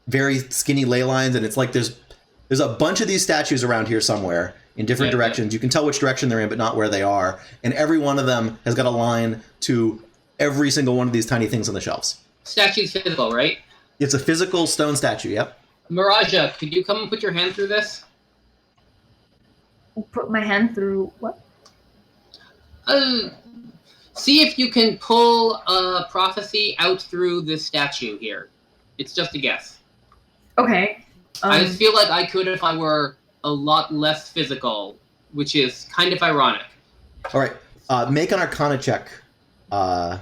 [SPEAKER 1] very skinny ley lines, and it's like there's a bunch of these statues around here somewhere in different directions. You can tell which direction they're in, but not where they are. And every one of them has got a line to every single one of these tiny things on the shelves.
[SPEAKER 3] Statue's physical, right?
[SPEAKER 1] It's a physical stone statue. Yep.
[SPEAKER 3] Miraja, could you come and put your hand through this?
[SPEAKER 6] Put my hand through what?
[SPEAKER 3] See if you can pull a prophecy out through this statue here. It's just a guess.
[SPEAKER 6] Okay.
[SPEAKER 3] I feel like I could if I were a lot less physical, which is kind of ironic.
[SPEAKER 1] All right. Make an Arcana check.
[SPEAKER 6] I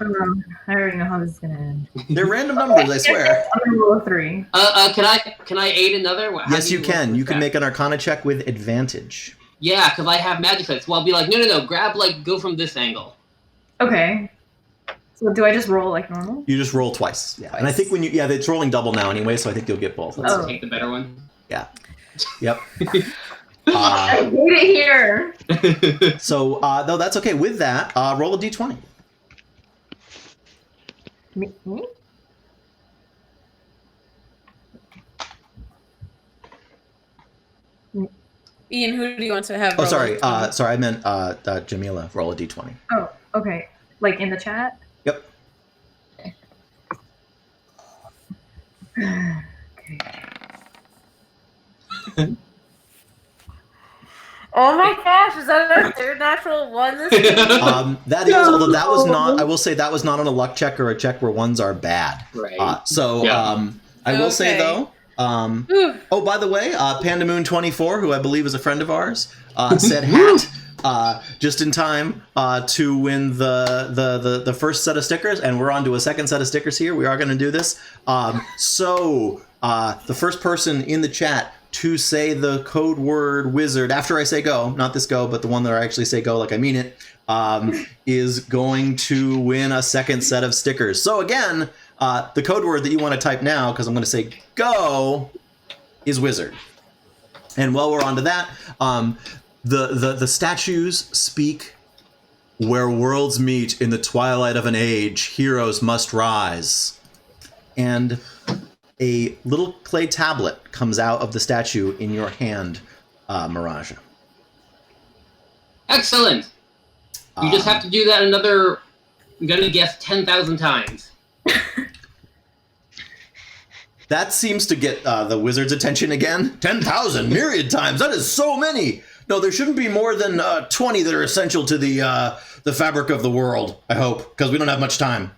[SPEAKER 6] already know how this is gonna end.
[SPEAKER 1] They're random numbers, I swear.
[SPEAKER 6] I'm gonna roll a 3.
[SPEAKER 3] Can I aid another? How
[SPEAKER 1] Yes,
[SPEAKER 3] do
[SPEAKER 1] you can. You can
[SPEAKER 3] that?
[SPEAKER 1] make an Arcana check with advantage.
[SPEAKER 3] Yeah, because I have magic sight. So I'll be like, no, grab, go from this angle.
[SPEAKER 6] Okay. So do I just roll like normal?
[SPEAKER 1] You just roll twice. Yeah. And I think it's rolling double now anyway, so I think you'll get both.
[SPEAKER 3] Let's
[SPEAKER 6] Oh.
[SPEAKER 3] take the better one.
[SPEAKER 1] Yeah. Yep.
[SPEAKER 6] I hate it here.
[SPEAKER 1] So, no, that's okay. With that, roll a d20.
[SPEAKER 6] Me?
[SPEAKER 2] Ian, who do you want to have?
[SPEAKER 1] Oh,
[SPEAKER 2] roll
[SPEAKER 1] sorry.
[SPEAKER 2] it?
[SPEAKER 1] Sorry, I meant Jamila. Roll a d20.
[SPEAKER 6] Oh, okay. Like in the chat?
[SPEAKER 1] Yep.
[SPEAKER 6] Okay.
[SPEAKER 2] Oh my gosh, is that a third natural one this week?
[SPEAKER 1] That is, although that was not, I will say that was not on a luck check or a check where ones are bad.
[SPEAKER 3] Right.
[SPEAKER 1] I will say
[SPEAKER 2] Okay.
[SPEAKER 1] though,
[SPEAKER 2] Whew.
[SPEAKER 1] oh, by the way, PandaMoon24, who I believe is a friend of ours, said hat just in time to win the first set of stickers, and we're on to a second set of stickers here. We are going to do this. So the first person in the chat to say the code word wizard after I say go, not this go, but the one that I actually say go like I mean it, is going to win a second set of stickers. So again, the code word that you want to type now, because I'm going to say go, is wizard. And while we're on to that, the statues speak, where worlds meet in the twilight of an age, heroes must rise. And a little clay tablet comes out of the statue in your hand, Miraja.
[SPEAKER 3] Excellent. You just have to do that another, I'm going to guess, 10,000 times.
[SPEAKER 1] That seems to get the wizard's attention again. 10,000 myriad times. That is so many. No, there shouldn't be more than 20 that are essential to the fabric of the world, I hope, because we don't have much time.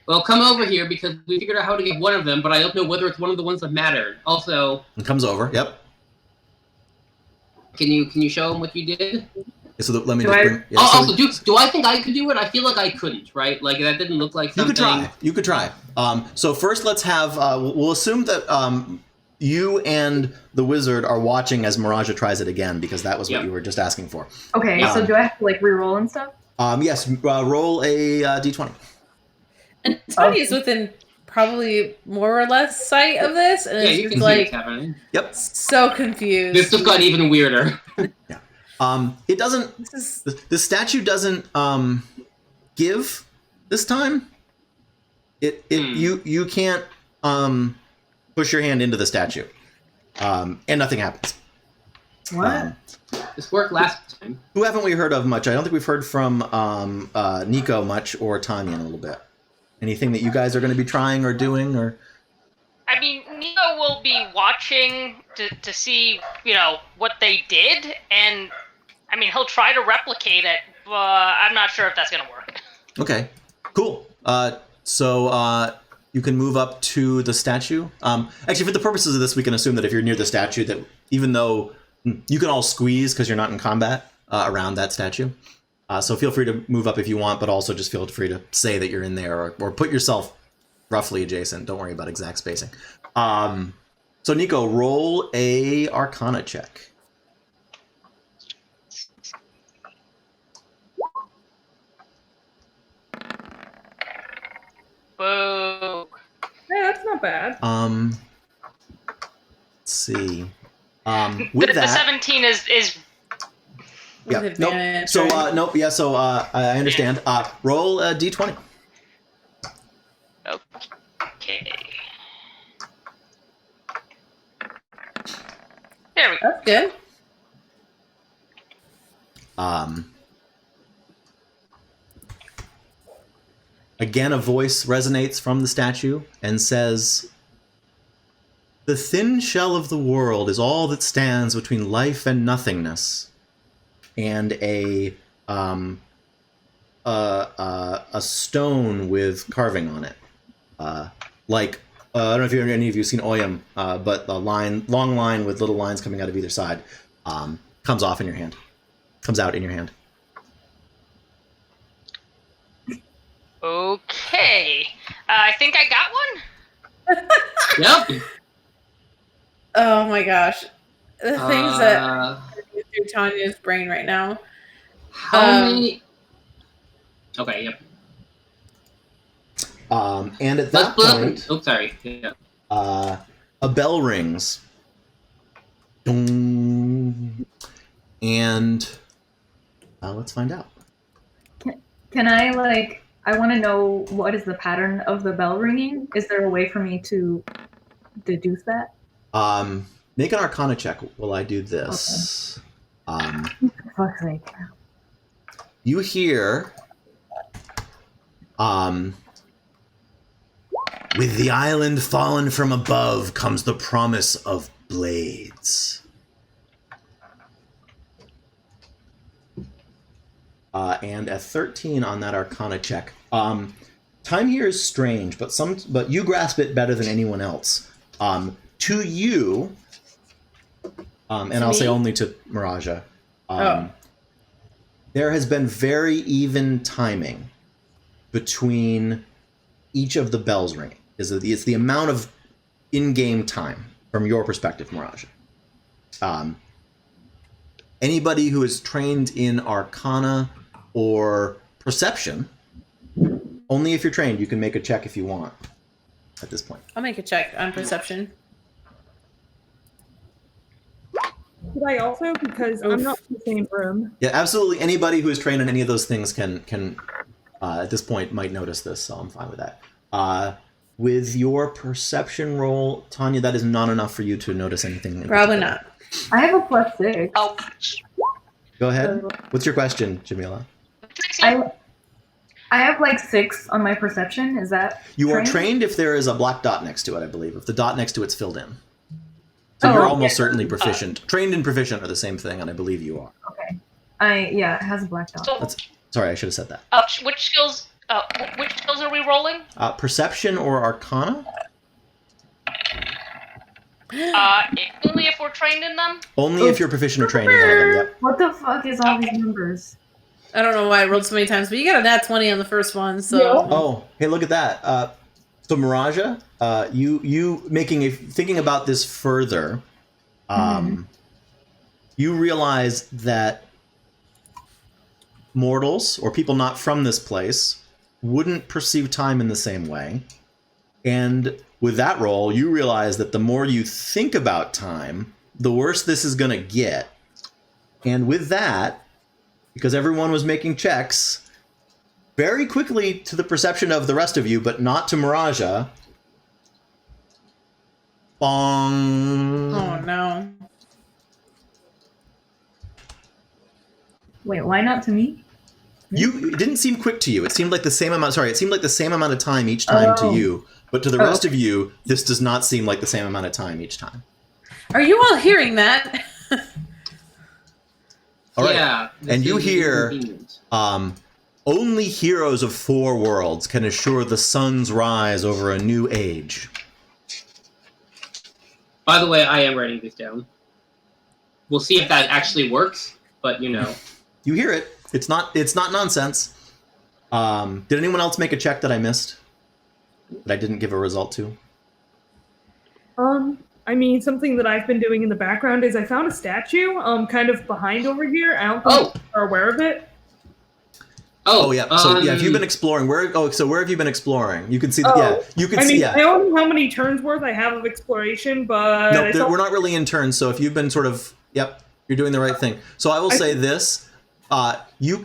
[SPEAKER 3] Well, come over here because we figured out how to get one of them, but I don't know whether it's one of the ones that mattered. Also,
[SPEAKER 1] It comes over. Yep.
[SPEAKER 3] can you show him what you did?
[SPEAKER 1] So let me
[SPEAKER 6] Do
[SPEAKER 1] just
[SPEAKER 6] I-
[SPEAKER 1] bring. Yeah, so
[SPEAKER 3] Also, do I think I could do it? I feel like I couldn't, right? Like that didn't look like
[SPEAKER 1] you
[SPEAKER 3] something.
[SPEAKER 1] could try. You could try. So first, let's have. We'll assume that you and the wizard are watching as Miraja tries it again because that was what
[SPEAKER 3] Yep.
[SPEAKER 1] you were just asking for.
[SPEAKER 6] Okay,
[SPEAKER 1] Yeah.
[SPEAKER 6] so do I have to like re-roll and stuff?
[SPEAKER 1] Yes. Roll a d20.
[SPEAKER 2] And Tanya's within probably more or less sight of this, and
[SPEAKER 3] Yeah,
[SPEAKER 2] it's
[SPEAKER 3] you
[SPEAKER 2] just
[SPEAKER 3] can see what's
[SPEAKER 2] like
[SPEAKER 3] happening.
[SPEAKER 1] Yep.
[SPEAKER 2] so confused.
[SPEAKER 3] This just got even weirder.
[SPEAKER 1] It doesn't.
[SPEAKER 2] This is
[SPEAKER 1] The statue doesn't give this time. You can't push your hand into the statue, and nothing happens.
[SPEAKER 6] What?
[SPEAKER 3] This worked last time.
[SPEAKER 1] Who haven't we heard of much? I don't think we've heard from Nico much or Tanya in a little bit. Anything that you guys are going to be trying or doing or?
[SPEAKER 5] I mean, Nico will be watching to see, what they did, and I mean, he'll try to replicate it, but I'm not sure if that's gonna work.
[SPEAKER 1] Okay, cool. So you can move up to the statue. Actually, for the purposes of this, we can assume that if you're near the statue, that even though you can all squeeze because you're not in combat around that statue. So feel free to move up if you want, but also just feel free to say that you're in there or put yourself roughly adjacent. Don't worry about exact spacing. So Nico, roll a Arcana check.
[SPEAKER 5] Boo.
[SPEAKER 4] Yeah, that's not bad.
[SPEAKER 1] Let's see. With
[SPEAKER 5] The
[SPEAKER 1] that,
[SPEAKER 5] 17 is
[SPEAKER 1] yeah,
[SPEAKER 2] with
[SPEAKER 1] nope.
[SPEAKER 2] advantage,
[SPEAKER 1] So
[SPEAKER 2] right?
[SPEAKER 1] nope. Yeah. So I understand. Roll a d20.
[SPEAKER 5] okay. There we go.
[SPEAKER 2] That's good.
[SPEAKER 1] Again, a voice resonates from the statue and says, "The thin shell of the world is all that stands between life and nothingness." And a stone with carving on it, like I don't know if any of you have seen Oyam, but the long line with little lines coming out of either side, comes out in your hand.
[SPEAKER 5] Okay. I think I got one.
[SPEAKER 3] Yep.
[SPEAKER 2] Oh my gosh, the things that are going through Tanya's brain right now.
[SPEAKER 3] How many? Okay. Yep.
[SPEAKER 1] And at
[SPEAKER 3] Let's
[SPEAKER 1] that
[SPEAKER 3] split up.
[SPEAKER 1] point,
[SPEAKER 3] Oh, sorry. Yeah.
[SPEAKER 1] a bell rings. Dong. And let's find out.
[SPEAKER 6] Can I I want to know what is the pattern of the bell ringing? Is there a way for me to deduce that?
[SPEAKER 1] Make an Arcana check while I do this.
[SPEAKER 6] For fuck's sake.
[SPEAKER 1] You hear, with the island fallen from above comes the promise of blades. And a 13 on that Arcana check. Time here is strange, but you grasp it better than anyone else. To you, and I'll say
[SPEAKER 2] me?
[SPEAKER 1] only to Miraja,
[SPEAKER 2] Oh.
[SPEAKER 1] there has been very even timing between each of the bells ringing. It's the amount of in-game time from your perspective, Miraja. Anybody who is trained in Arcana or Perception, only if you're trained, you can make a check if you want at this point.
[SPEAKER 2] I'll make a check on perception.
[SPEAKER 4] Could I also, because I'm not in the same room.
[SPEAKER 1] Yeah, absolutely. Anybody who is trained in any of those things can at this point might notice this, so I'm fine with that. With your Perception roll, Tanya, that is not enough for you to notice anything. in
[SPEAKER 2] Probably
[SPEAKER 1] particular.
[SPEAKER 2] not.
[SPEAKER 6] I have a +6.
[SPEAKER 5] Oh.
[SPEAKER 1] Go ahead. What's your question, Jamila?
[SPEAKER 5] 16.
[SPEAKER 6] I have 6 on my perception. Is that
[SPEAKER 1] You are trained if there is a black dot next to it, I believe. If the dot next to it's filled in. So
[SPEAKER 6] Oh,
[SPEAKER 1] you're
[SPEAKER 6] okay.
[SPEAKER 1] almost certainly proficient. Trained and proficient are the same thing, and I believe you are.
[SPEAKER 6] Okay. Yeah, it has a black dot.
[SPEAKER 5] So,
[SPEAKER 1] Sorry, I should have said that.
[SPEAKER 5] which skills Which skills are we rolling?
[SPEAKER 1] Perception or Arcana?
[SPEAKER 5] Only if we're trained in them.
[SPEAKER 1] Only if you're proficient or trained in one of them. Yep.
[SPEAKER 6] What the fuck is all these numbers?
[SPEAKER 2] I don't know why I rolled so many times, but you got a nat 20 on the first one, so.
[SPEAKER 4] Yeah.
[SPEAKER 1] Oh, hey, look at that. So Miraja, you thinking about this further, you realize that mortals or people not from this place wouldn't perceive time in the same way. And with that roll, you realize that the more you think about time, the worse this is going to get. And with that, because everyone was making checks, very quickly to the perception of the rest of you, but not to Miraja. Bong.
[SPEAKER 2] Oh, no.
[SPEAKER 6] Wait, why not to me?
[SPEAKER 1] It didn't seem quick to you. It seemed like the same amount. Sorry, it seemed like the same amount of time each time to you, but to the rest of you, this does not seem like the same amount of time each time.
[SPEAKER 2] Are you all hearing that?
[SPEAKER 1] All right.
[SPEAKER 3] Yeah. this
[SPEAKER 1] And you
[SPEAKER 3] is
[SPEAKER 1] hear,
[SPEAKER 3] inconvenient.
[SPEAKER 1] only heroes of 4 worlds can assure the sun's rise over a new age.
[SPEAKER 3] By the way, I am writing this down. We'll see if that actually works, but you know.
[SPEAKER 1] You hear it. It's not nonsense. Did anyone else make a check that I missed? That I didn't give a result to?
[SPEAKER 4] I mean, something that I've been doing in the background is I found a statue, kind of behind over here. I don't think you're aware of it.
[SPEAKER 1] Oh yeah. So yeah, if you've been exploring, where have you been exploring? You can see. You can see.
[SPEAKER 4] I don't know how many turns worth I have of exploration, but
[SPEAKER 1] No, we're not really in turns. So if you've been sort of, you're doing the right thing. So I will say this: this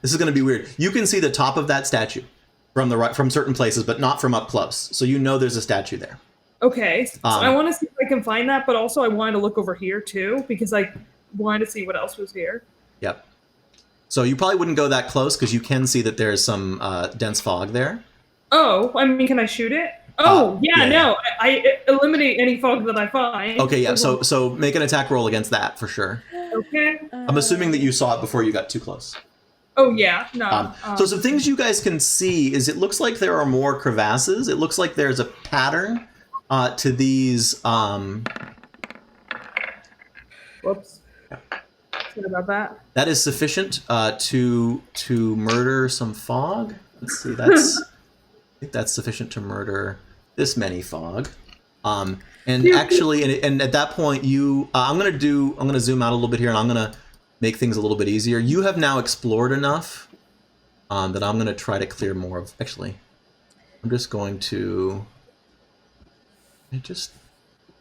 [SPEAKER 1] is going to be weird. You can see the top of that statue from certain places, but not from up close. So you know there's a statue there.
[SPEAKER 4] Okay, so I want to see if I can find that, but also I wanted to look over here too because I wanted to see what else was here.
[SPEAKER 1] Yep. So you probably wouldn't go that close because you can see that there's some dense fog there.
[SPEAKER 4] Oh, I mean, can I shoot it? I eliminate any fog that I find.
[SPEAKER 1] Okay, yeah. So make an attack roll against that for sure.
[SPEAKER 4] Okay.
[SPEAKER 1] I'm assuming that you saw it before you got too close.
[SPEAKER 4] Oh yeah, no.
[SPEAKER 1] So some things you guys can see is it looks like there are more crevasses. It looks like there's a pattern to these.
[SPEAKER 4] Whoops. Sorry about that.
[SPEAKER 1] That is sufficient to murder some fog. Let's see. I think that's sufficient to murder this many fog. And actually, and at that point, I'm gonna zoom out a little bit here, and I'm gonna make things a little bit easier. You have now explored enough that I'm gonna try to clear more of. Actually, I'm just going to. If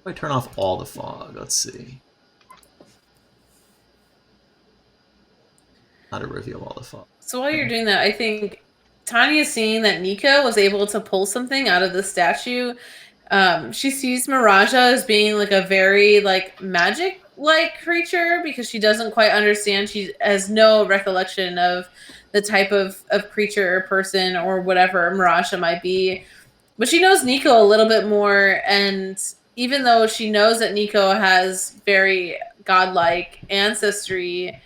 [SPEAKER 1] I turn off all the fog, let's see. How to reveal all the fog.
[SPEAKER 2] So while you're doing that, I think Tanya's seeing that Nico was able to pull something out of the statue. She sees Miraja as being like a very magic-like creature because she doesn't quite understand. She has no recollection of the type of creature or person or whatever Miraja might be. But she knows Nico a little bit more, and even though she knows that Nico has very godlike ancestry,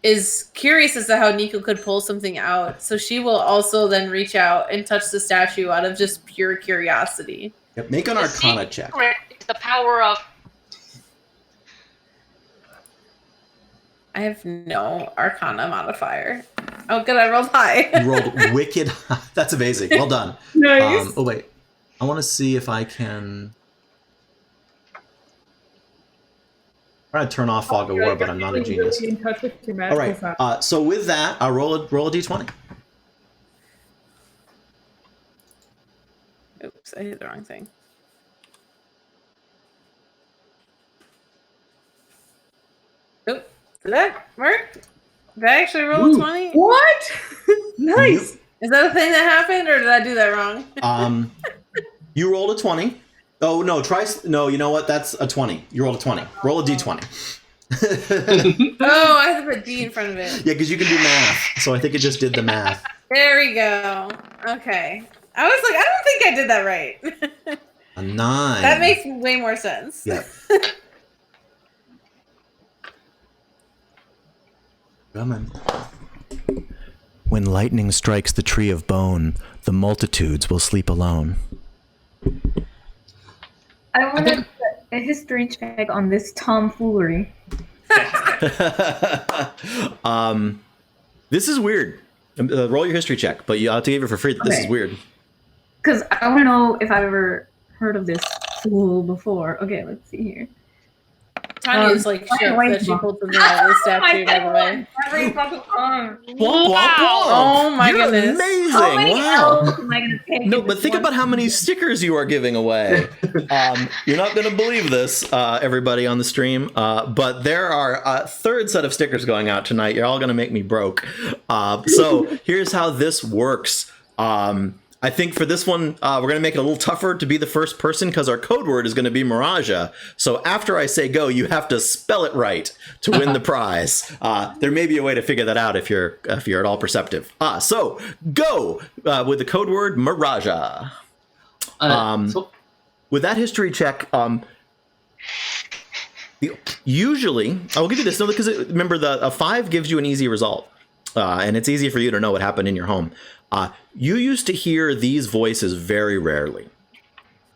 [SPEAKER 2] is curious as to how Nico could pull something out. So she will also then reach out and touch the statue out of just pure curiosity.
[SPEAKER 1] Yep, make an Arcana check.
[SPEAKER 5] The power of.
[SPEAKER 2] I have no Arcana modifier. Oh, good, I rolled high.
[SPEAKER 1] You rolled wicked high. That's amazing. Well done.
[SPEAKER 4] Nice.
[SPEAKER 1] Oh, wait. I want to see if I can... I'm trying to turn off Fog of War, but I'm not a genius.
[SPEAKER 4] Really in touch with your
[SPEAKER 1] All
[SPEAKER 4] magical
[SPEAKER 1] right.
[SPEAKER 4] side.
[SPEAKER 1] So with that, I'll roll a d20.
[SPEAKER 2] Oops, I hit the wrong thing. Oop, did that work? Did I actually roll a 20?
[SPEAKER 4] What? Nice.
[SPEAKER 2] Is that a thing that happened, or did I do that wrong?
[SPEAKER 1] You rolled a 20. Oh, no, no, you know what? That's a 20. You rolled a 20. Roll a d20.
[SPEAKER 2] Oh, I have to put D in front of it.
[SPEAKER 1] Yeah, because you can do math. So I think it just did the math.
[SPEAKER 2] There we go. Okay. I was like, I don't think I did that right.
[SPEAKER 1] A 9.
[SPEAKER 2] That makes way more sense.
[SPEAKER 1] Yeah. Come on. When lightning strikes the tree of bone, the multitudes will sleep alone.
[SPEAKER 6] I want to do a history check on this tomfoolery.
[SPEAKER 1] This is weird. Roll your history check, but you have to give it for free. This is
[SPEAKER 6] Okay.
[SPEAKER 1] weird.
[SPEAKER 6] Because I want to know if I've ever heard of this fool before. Okay, let's see here.
[SPEAKER 2] Tanya's like shook that she pulled something out of the statue, by the way.
[SPEAKER 6] Every fucking time.
[SPEAKER 1] Womp, womp, womp.
[SPEAKER 2] Oh my
[SPEAKER 1] You're
[SPEAKER 2] goodness.
[SPEAKER 1] amazing.
[SPEAKER 6] How many
[SPEAKER 1] Wow.
[SPEAKER 6] L's am I gonna take?
[SPEAKER 1] No,
[SPEAKER 6] in
[SPEAKER 1] but
[SPEAKER 6] this
[SPEAKER 1] think
[SPEAKER 6] one
[SPEAKER 1] about how many stickers you are giving away. You're not going to believe this, everybody on the stream, but there are a third set of stickers going out tonight. You're all going to make me broke. So here's how this works. I think for this one, we're going to make it a little tougher to be the first person because our code word is going to be Miraja. So after I say go, you have to spell it right to win the prize. There may be a way to figure that out if you're at all perceptive. So go with the code word Miraja. With that history check, usually I'll give you this because remember a 5 gives you an easy result, and it's easy for you to know what happened in your home. You used to hear these voices very rarely,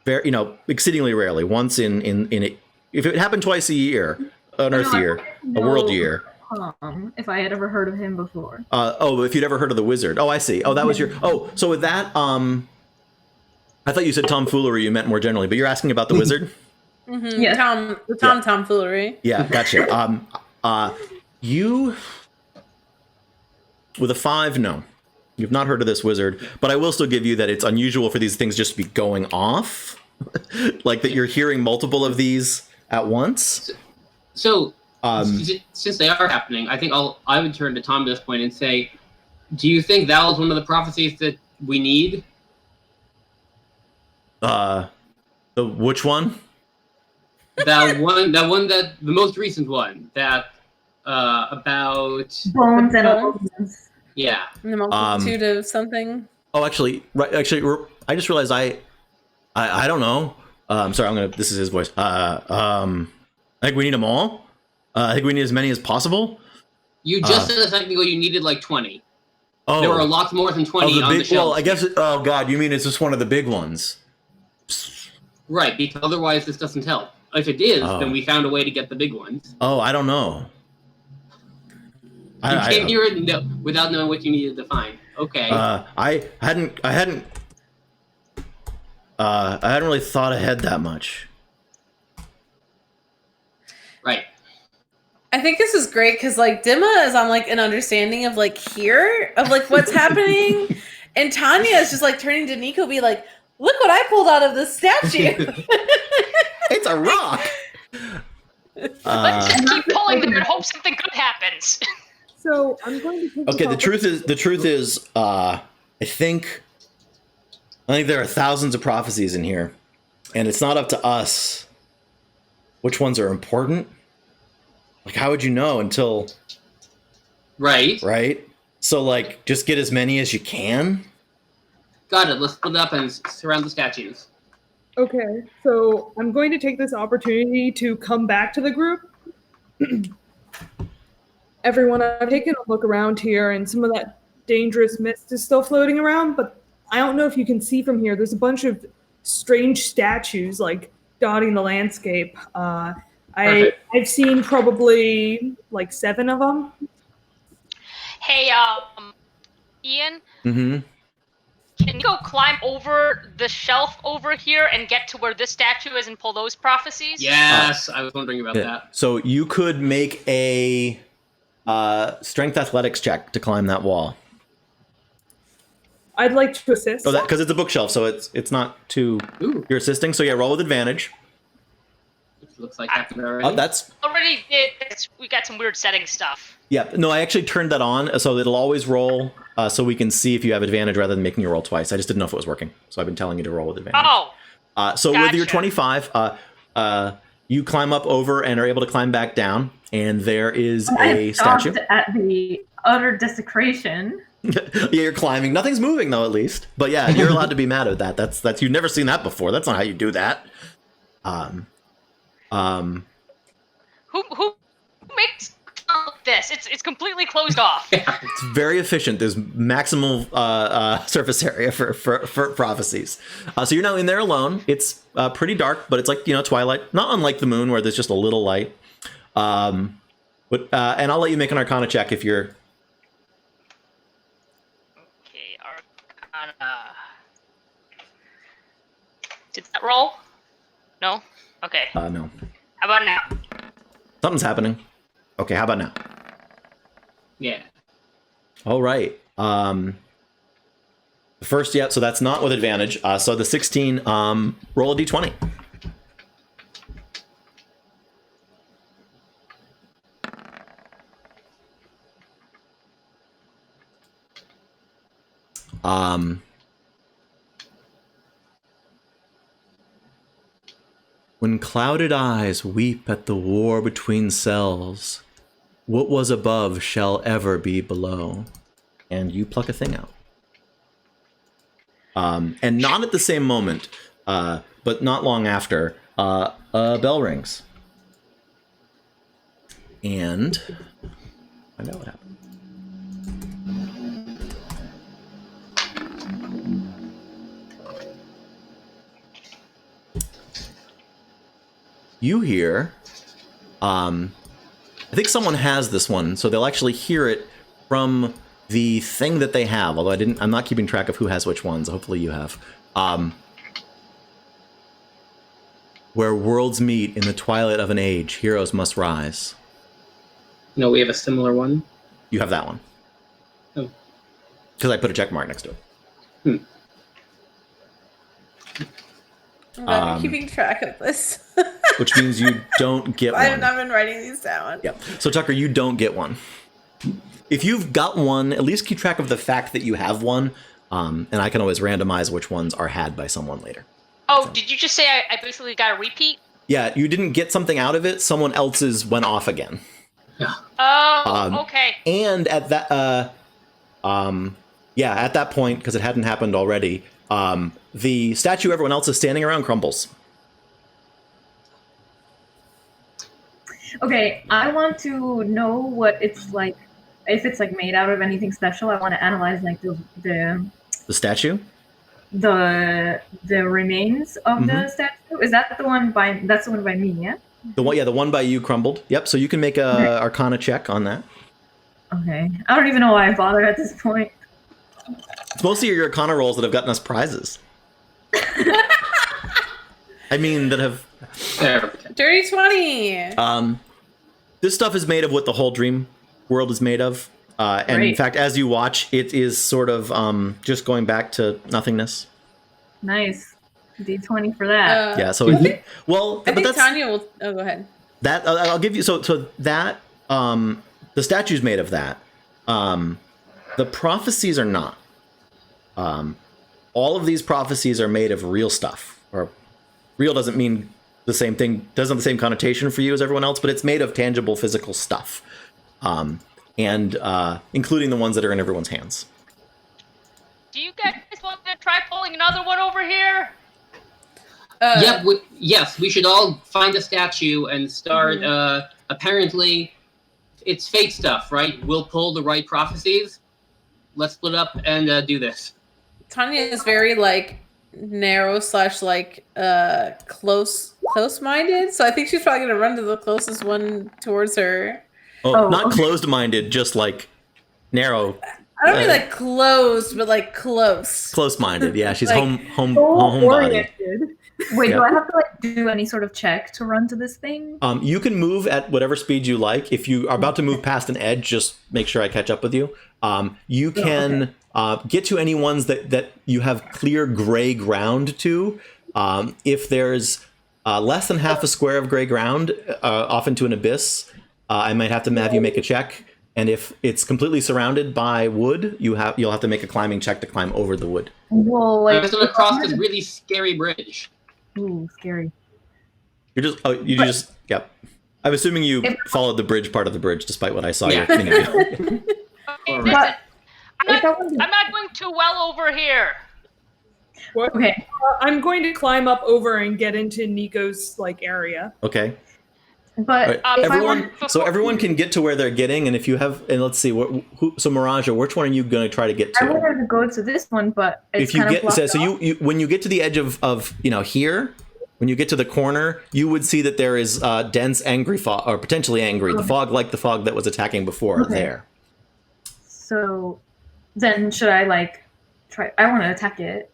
[SPEAKER 1] exceedingly rarely. Once in if it happened twice a year, an Earth year, a world year.
[SPEAKER 6] If I had ever heard of him before.
[SPEAKER 1] If you'd ever heard of the wizard. Oh, I see. Oh, that was your. Oh, so with that, I thought you said tomfoolery. You meant more generally, but you're asking about the wizard.
[SPEAKER 2] Mm-hmm.
[SPEAKER 6] Yeah.
[SPEAKER 2] Tomfoolery.
[SPEAKER 1] Yeah, gotcha. You with a 5, no. You've not heard of this wizard, but I will still give you that it's unusual for these things just to be going off. Like that you're hearing multiple of these at once.
[SPEAKER 3] So, since they are happening, I think I would turn to Tom at this point and say, do you think that was one of the prophecies that we need?
[SPEAKER 1] Which one?
[SPEAKER 3] The most recent one, that about
[SPEAKER 6] Bones and
[SPEAKER 2] Bones?
[SPEAKER 6] bones.
[SPEAKER 3] yeah.
[SPEAKER 2] The multitude of something.
[SPEAKER 1] Oh, actually, right. Actually, I just realized I don't know. I'm sorry. This is his voice. I think we need them all. I think we need as many as possible.
[SPEAKER 3] You just said a second ago you needed like 20.
[SPEAKER 1] Oh,
[SPEAKER 3] There were lots more than 20 on the shelf.
[SPEAKER 1] Well, I guess. Oh God, you mean it's just one of the big ones?
[SPEAKER 3] Right, because otherwise this doesn't help. If it is,
[SPEAKER 1] Oh.
[SPEAKER 3] then we found a way to get the big ones.
[SPEAKER 1] Oh, I don't know.
[SPEAKER 3] You came here without knowing what you needed to find. Okay.
[SPEAKER 1] I hadn't really thought ahead that much.
[SPEAKER 3] Right.
[SPEAKER 2] I think this is great because like Dima is on like an understanding of like here of like what's happening, and Tanya is just like turning to Nico, be like, "Look what I pulled out of this statue."
[SPEAKER 1] It's a rock.
[SPEAKER 5] Let's just keep pulling there and hope something good happens.
[SPEAKER 4] So I'm going to take
[SPEAKER 1] Okay,
[SPEAKER 4] this
[SPEAKER 1] the truth is, I think there are thousands of prophecies in here, and it's not up to us which ones are important. Like, how would you know until
[SPEAKER 3] Right.
[SPEAKER 1] So, like, just get as many as you can.
[SPEAKER 3] Got it. Let's split up and surround the statues.
[SPEAKER 4] Okay, so I'm going to take this opportunity to come back to the group. Everyone, I've taken a look around here, and some of that dangerous mist is still floating around, but I don't know if you can see from here. There's a bunch of strange statues, like, dotting the landscape. I've seen probably, like, 7 of them.
[SPEAKER 5] Hey, Ian,
[SPEAKER 1] Mm-hmm.
[SPEAKER 5] can you go climb over the shelf over here and get to where this statue is and pull those prophecies?
[SPEAKER 3] Yes, I was wondering about that.
[SPEAKER 1] So you could make a strength athletics check to climb that wall.
[SPEAKER 4] I'd like to assist.
[SPEAKER 1] Oh, that because it's a bookshelf, so it's not too.
[SPEAKER 3] Ooh,
[SPEAKER 1] You're assisting, so yeah, roll with advantage.
[SPEAKER 3] it looks like happened already.
[SPEAKER 1] Oh, that's
[SPEAKER 5] Already did. We got some weird setting stuff.
[SPEAKER 1] yeah. No, I actually turned that on, so it'll always roll, so we can see if you have advantage rather than making you roll twice. I just didn't know if it was working, so I've been telling you to roll with advantage.
[SPEAKER 5] Oh,
[SPEAKER 1] So with your
[SPEAKER 5] gotcha.
[SPEAKER 1] 25, you climb up over and are able to climb back down, and there is
[SPEAKER 6] I
[SPEAKER 1] a statue.
[SPEAKER 6] stopped at the utter desecration.
[SPEAKER 1] Yeah, you're climbing. Nothing's moving though, at least. But yeah, you're allowed to be mad at that. That's you've never seen that before. That's not how you do that.
[SPEAKER 5] who makes all of this? Yes, it's completely closed off.
[SPEAKER 1] It's very efficient. There's maximal surface area for prophecies. So you're now in there alone. It's pretty dark, but it's like, twilight. Not unlike the moon, where there's just a little light. And I'll let you make an Arcana check if you're...
[SPEAKER 5] Okay, Arcana. Did that roll? No? Okay.
[SPEAKER 1] No.
[SPEAKER 5] How about now?
[SPEAKER 1] Something's happening. Okay, how about now?
[SPEAKER 3] Yeah.
[SPEAKER 1] All right. The first, yeah, so that's not with advantage. So the 16, roll a d20. When clouded eyes weep at the war between selves, what was above shall ever be below. And you pluck a thing out. And not at the same moment, but not long after, a bell rings. And find out what happened. You hear, I think someone has this one, so they'll actually hear it from the thing that they have, although I'm not keeping track of who has which ones. Hopefully you have. Where worlds meet in the twilight of an age, heroes must rise.
[SPEAKER 3] No, we have a similar one.
[SPEAKER 1] You have that one.
[SPEAKER 3] Oh.
[SPEAKER 1] Because I put a check mark next to it.
[SPEAKER 2] I'm not keeping track of this.
[SPEAKER 1] Which means you don't get
[SPEAKER 2] I have
[SPEAKER 1] one.
[SPEAKER 2] not been writing these down.
[SPEAKER 1] Yep. So Tucker, you don't get one. If you've got one, at least keep track of the fact that you have one, and I can always randomize which ones are had by someone later.
[SPEAKER 5] Oh,
[SPEAKER 1] So.
[SPEAKER 5] did you just say I basically got a repeat?
[SPEAKER 1] Yeah, you didn't get something out of it. Someone else's went off again.
[SPEAKER 5] Oh, okay.
[SPEAKER 1] And at that, at that point, because it hadn't happened already, the statue everyone else is standing around crumbles.
[SPEAKER 6] Okay, I want to know what it's like. If it's like made out of anything special, I want to analyze like
[SPEAKER 1] The statue?
[SPEAKER 6] the remains of the statue. Is that the one by? That's the one by me, yeah.
[SPEAKER 1] The one by you crumbled. Yep. So you can make a Arcana check on that.
[SPEAKER 6] Okay, I don't even know why I bother at this point.
[SPEAKER 1] It's mostly your Arcana rolls that have gotten us prizes. I mean, that have.
[SPEAKER 3] There.
[SPEAKER 2] Dirty 20.
[SPEAKER 1] This stuff is made of what the whole dream world is made of. And in
[SPEAKER 6] Great.
[SPEAKER 1] fact, as you watch, it is sort of just going back to nothingness.
[SPEAKER 6] Nice, D20 for that.
[SPEAKER 1] Yeah. So, well,
[SPEAKER 2] I
[SPEAKER 1] but
[SPEAKER 2] think
[SPEAKER 1] that's
[SPEAKER 2] Tanya will. Oh, go ahead.
[SPEAKER 1] that. I'll give you. So that the statue's made of that. The prophecies are not. All of these prophecies are made of real stuff. Or real doesn't mean the same thing. Doesn't have the same connotation for you as everyone else, but it's made of tangible physical stuff. And including the ones that are in everyone's hands.
[SPEAKER 5] Do you guys want to try pulling another one over here?
[SPEAKER 3] Yes, we should all find a statue and start. Apparently, it's fate stuff, right? We'll pull the right prophecies. Let's split up and do this.
[SPEAKER 2] Tanya is very narrow / close-minded. So I think she's probably gonna run to the closest one towards her.
[SPEAKER 1] Oh, not closed-minded, just narrow.
[SPEAKER 2] I don't mean closed, but close.
[SPEAKER 1] Close-minded, yeah. She's
[SPEAKER 2] Like,
[SPEAKER 1] homebody.
[SPEAKER 4] oriented.
[SPEAKER 6] Wait,
[SPEAKER 1] Yeah.
[SPEAKER 6] do I have to do any sort of check to run to this thing?
[SPEAKER 1] You can move at whatever speed you like. If you are about to move past an edge, just make sure I catch up with you. You can get to any ones that you have clear gray ground to. If there's less than half a square of gray ground, off into an abyss, I might have to have you make a check. And if it's completely surrounded by wood, you'll have to make a climbing check to climb over the wood.
[SPEAKER 6] Well,
[SPEAKER 3] I'm just gonna cross this really scary bridge.
[SPEAKER 6] Ooh, scary.
[SPEAKER 1] Yep. I'm assuming you followed the bridge part of the bridge, despite what I saw
[SPEAKER 3] Yeah.
[SPEAKER 1] your thing.
[SPEAKER 5] Okay,
[SPEAKER 3] All
[SPEAKER 5] listen,
[SPEAKER 3] right.
[SPEAKER 5] I'm not going too well over here.
[SPEAKER 4] What?
[SPEAKER 6] Okay.
[SPEAKER 4] I'm going to climb up over and get into Nico's area.
[SPEAKER 1] Okay.
[SPEAKER 6] But
[SPEAKER 1] All right,
[SPEAKER 6] if I
[SPEAKER 1] everyone,
[SPEAKER 6] want,
[SPEAKER 1] so everyone can get to where they're getting, and if you have, and let's see, so Miraja, which one are you going to try to get
[SPEAKER 6] I
[SPEAKER 1] to?
[SPEAKER 6] wanted to go to this one, but it's
[SPEAKER 1] If you
[SPEAKER 6] kind
[SPEAKER 1] get,
[SPEAKER 6] of blocked
[SPEAKER 1] so
[SPEAKER 6] off.
[SPEAKER 1] you when you get to the edge of here, when you get to the corner, you would see that there is dense, angry fog, or potentially angry, the fog like the fog that was attacking before
[SPEAKER 6] Okay.
[SPEAKER 1] there.
[SPEAKER 6] So then should I like try? I want to attack it.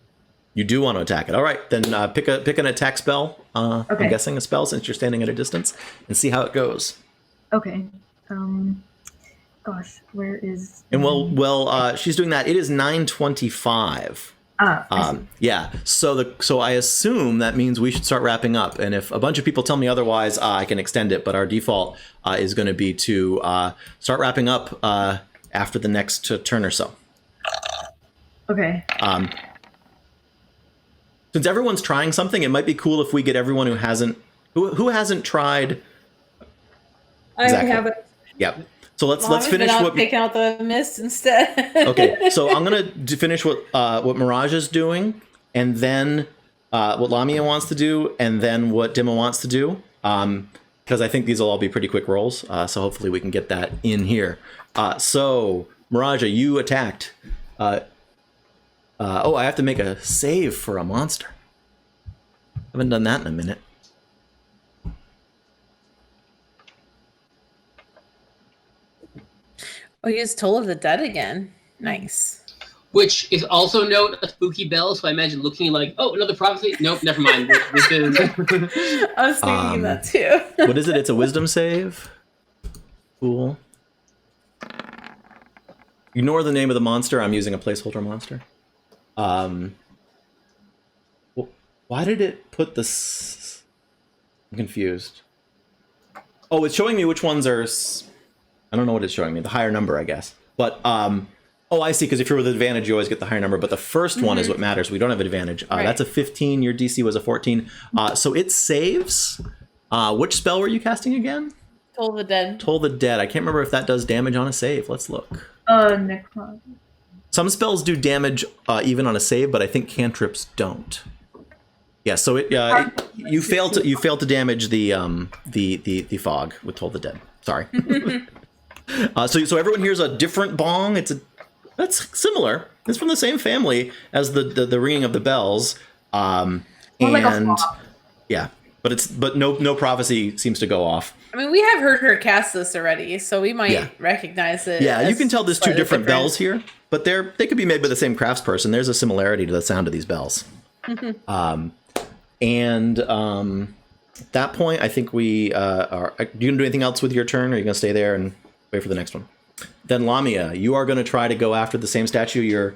[SPEAKER 1] You do want to attack it. All right, then pick an attack spell. I'm
[SPEAKER 6] Okay.
[SPEAKER 1] guessing a spell since you're standing at a distance, and see how it goes.
[SPEAKER 6] Okay. Gosh, where is?
[SPEAKER 1] And well, she's doing that. It is 9:25.
[SPEAKER 6] I see.
[SPEAKER 1] Yeah. So I assume that means we should start wrapping up. And if a bunch of people tell me otherwise, I can extend it. But our default is going to be to start wrapping up after the next turn or so.
[SPEAKER 6] Okay.
[SPEAKER 1] Since everyone's trying something, it might be cool if we get everyone who hasn't tried.
[SPEAKER 4] I
[SPEAKER 1] Exactly.
[SPEAKER 4] haven't.
[SPEAKER 1] Yep. So let's
[SPEAKER 2] Mom has
[SPEAKER 1] finish
[SPEAKER 2] been out
[SPEAKER 1] what.
[SPEAKER 2] picking out the mist instead.
[SPEAKER 1] Okay, so I'm gonna finish what Mirage is doing, and then what Lamia wants to do, and then what Dimma wants to do. Because I think these will all be pretty quick rolls. So hopefully we can get that in here. So Miraja, you attacked. I have to make a save for a monster. Haven't done that in a minute.
[SPEAKER 2] Oh, you used Toll of the Dead again. Nice.
[SPEAKER 3] Which is also known a spooky bell, so I imagine looking like, oh, another prophecy. Nope, never mind. This is
[SPEAKER 2] I was thinking that too.
[SPEAKER 1] What is it? It's a wisdom save. Cool. Ignore the name of the monster. I'm using a placeholder monster. Why did it put this? I'm confused. Oh, it's showing me which ones are. I don't know what it's showing me. The higher number, I guess. But oh, I see. Because if you're with advantage, you always get the higher number. But the first one is what matters. We don't have advantage.
[SPEAKER 2] Right.
[SPEAKER 1] That's a 15. Your DC was a 14. So it saves. Which spell were you casting again?
[SPEAKER 2] Toll of the Dead.
[SPEAKER 1] Toll the Dead. I can't remember if that does damage on a save. Let's look.
[SPEAKER 6] Necron.
[SPEAKER 1] Some spells do damage even on a save, but I think cantrips don't. Yeah, so you failed to damage the fog with Toll the Dead. Sorry. So everyone hears a different bong. That's similar. It's from the same family as the ringing of the bells.
[SPEAKER 6] More like a
[SPEAKER 1] And
[SPEAKER 6] flop.
[SPEAKER 1] yeah, but no prophecy seems to go off.
[SPEAKER 2] I mean, we have heard her cast this already, so we might
[SPEAKER 1] Yeah.
[SPEAKER 2] recognize it.
[SPEAKER 1] Yeah, you
[SPEAKER 2] as
[SPEAKER 1] can tell there's two
[SPEAKER 2] slightly
[SPEAKER 1] different bells here, but they could be made by the same craftsperson. There's a similarity to the sound of these bells. At that point, I think we are you gonna do anything else with your turn, or are you gonna stay there and wait for the next one? Then Lamia, you are gonna try to go after the same statue your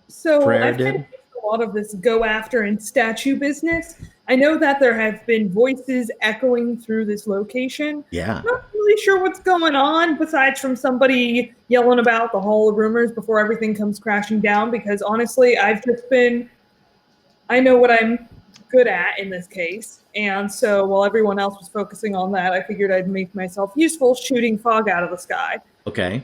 [SPEAKER 4] So
[SPEAKER 1] prayer
[SPEAKER 4] I've
[SPEAKER 1] did?
[SPEAKER 4] kind of a lot of this go after and statue business. I know that there have been voices echoing through this location.
[SPEAKER 1] Yeah.
[SPEAKER 4] Not really sure what's going on besides from somebody yelling about the Hall of Rumors before everything comes crashing down, because honestly, I know what I'm good at in this case. And so while everyone else was focusing on that, I figured I'd make myself useful shooting fog out of the sky.
[SPEAKER 1] Okay.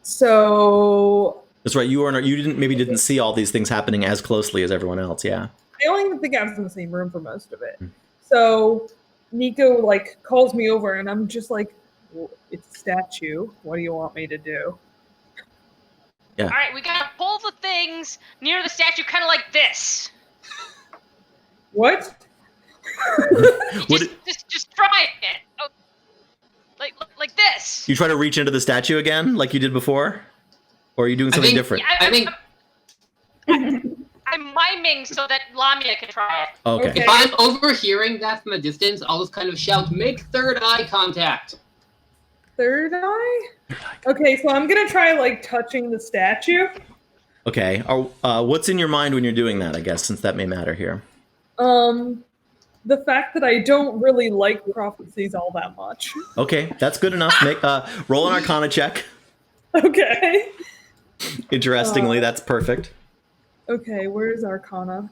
[SPEAKER 4] So
[SPEAKER 1] That's right. You didn't see all these things happening as closely as everyone else. Yeah.
[SPEAKER 4] I don't even think I was in the same room for most of it. So Nico calls me over and I'm just like, well, it's a statue. What do you want me to do?
[SPEAKER 5] All right, we gotta pull the things near the statue, kind of like this.
[SPEAKER 4] What?
[SPEAKER 1] What
[SPEAKER 5] Just try it. Oh, like this.
[SPEAKER 1] you try to reach into the statue again, like you did before, or are you doing something different?
[SPEAKER 3] I think
[SPEAKER 5] I'm miming so that Lamia can try it.
[SPEAKER 1] Okay.
[SPEAKER 4] Okay.
[SPEAKER 3] if I'm overhearing that from a distance, I'll just kind of shout, "Make third eye contact."
[SPEAKER 4] Third eye? Okay, so I'm gonna try touching the statue.
[SPEAKER 1] Okay. What's in your mind when you're doing that? I guess since that may matter here.
[SPEAKER 4] The fact that I don't really like prophecies all that much.
[SPEAKER 1] Okay, that's good enough. Make roll an Arcana check.
[SPEAKER 4] Okay.
[SPEAKER 1] Interestingly, that's perfect.
[SPEAKER 4] Okay, where's Arcana?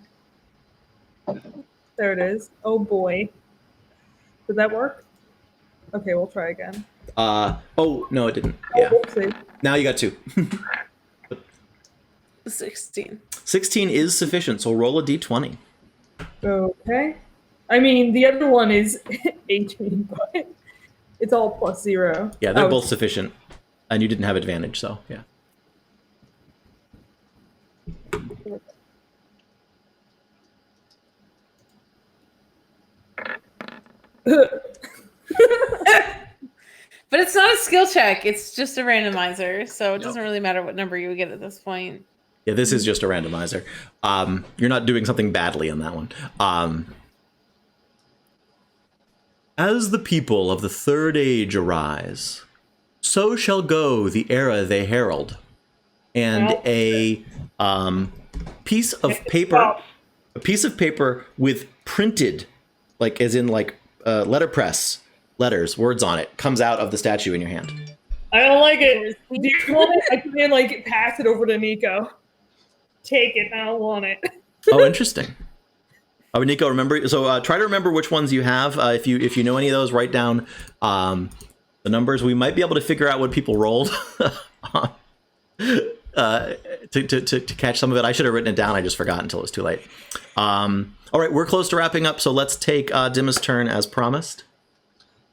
[SPEAKER 4] There it is. Oh boy. Did that work? Okay, we'll try again.
[SPEAKER 1] Oh no, it didn't. Yeah.
[SPEAKER 4] Oopsie.
[SPEAKER 1] Now you got 2.
[SPEAKER 2] 16.
[SPEAKER 1] 16 is sufficient. So roll a d20.
[SPEAKER 4] Okay. I mean, the other one is 18, but it's all +0.
[SPEAKER 1] Yeah, they're
[SPEAKER 4] Oh,
[SPEAKER 1] both sufficient, and you didn't have advantage, so yeah.
[SPEAKER 2] But it's not a skill check. It's just a randomizer, so it
[SPEAKER 1] No.
[SPEAKER 2] doesn't really matter what number you would get at this point.
[SPEAKER 1] Yeah, this is just a randomizer. You're not doing something badly on that one. As the people of the third age arise, so shall go the era they herald. And a piece of paper, with printed, like as in like letterpress letters, words on it, comes out of the statue in your hand.
[SPEAKER 4] I don't like it. Do you want it? I can like pass it over to Nico. Take it. I don't want it.
[SPEAKER 1] Oh, interesting. Oh, Nico, remember. So try to remember which ones you have. If you know any of those, write down the numbers. We might be able to figure out what people rolled to catch some of it. I should have written it down. I just forgot until it was too late. All right, we're close to wrapping up. So let's take Dimma's turn as promised.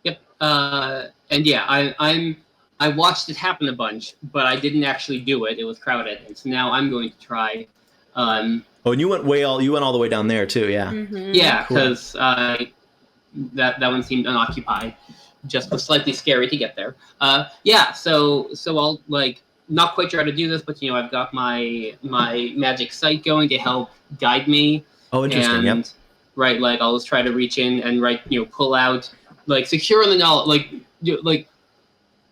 [SPEAKER 3] Yep. And yeah, I watched it happen a bunch, but I didn't actually do it. It was crowded, and so now I'm going to try.
[SPEAKER 1] Oh, and you went all the way down there too, yeah.
[SPEAKER 2] Mm-hmm.
[SPEAKER 3] Yeah,
[SPEAKER 1] Cool.
[SPEAKER 3] because that one seemed unoccupied. Just was slightly scary to get there. Yeah, so I'll like not quite sure how to do this, but I've got my magic sight going to help guide me.
[SPEAKER 1] Oh, interesting.
[SPEAKER 3] And,
[SPEAKER 1] Yep.
[SPEAKER 3] Right, like I'll just try to reach in and pull out, like secure in the knowledge, like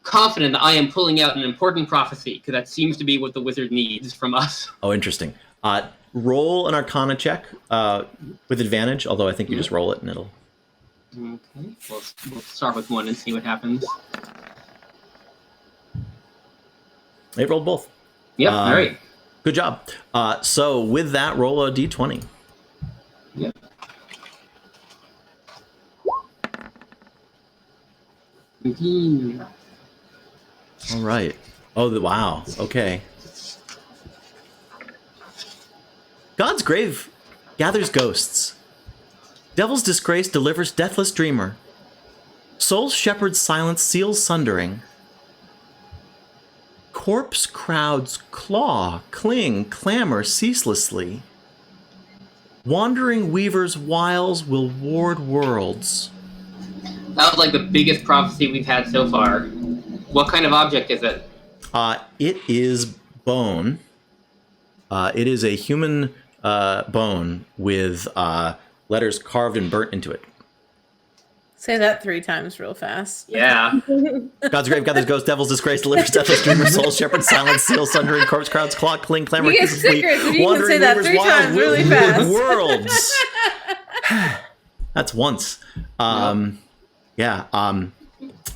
[SPEAKER 3] confident that I am pulling out an important prophecy, because that seems to be what the wizard needs from us.
[SPEAKER 1] Oh, interesting. Roll an Arcana check with advantage, although I think you just roll it and it'll...
[SPEAKER 3] Okay, we'll start with one and see what happens.
[SPEAKER 1] It rolled both.
[SPEAKER 3] Yep, all right.
[SPEAKER 1] Good job. So with that, roll a d20.
[SPEAKER 3] Yep.
[SPEAKER 1] All right. Oh, wow. Okay. God's grave gathers ghosts. Devil's disgrace delivers deathless dreamer. Soul's shepherd's silence seals sundering. Corpse crowds claw, cling, clamor ceaselessly. Wandering weaver's wiles will ward worlds.
[SPEAKER 3] That was like the biggest prophecy we've had so far. What kind of object is it?
[SPEAKER 1] It is bone. It is a human bone with letters carved and burnt into it.
[SPEAKER 2] Say that 3 times real fast.
[SPEAKER 3] Yeah.
[SPEAKER 1] God's grave gathers ghosts, devil's disgrace, delivers deathless dreamer, soul, shepherd, silence, seal, sundering, corpse crowds, clock, cling, clamor,
[SPEAKER 2] You get
[SPEAKER 1] ceaselessly,
[SPEAKER 2] stickers if you can
[SPEAKER 1] wandering
[SPEAKER 2] say that
[SPEAKER 1] rivers,
[SPEAKER 2] 3
[SPEAKER 1] wild,
[SPEAKER 2] times really
[SPEAKER 1] word
[SPEAKER 2] fast.
[SPEAKER 1] worlds. That's once. Yeah.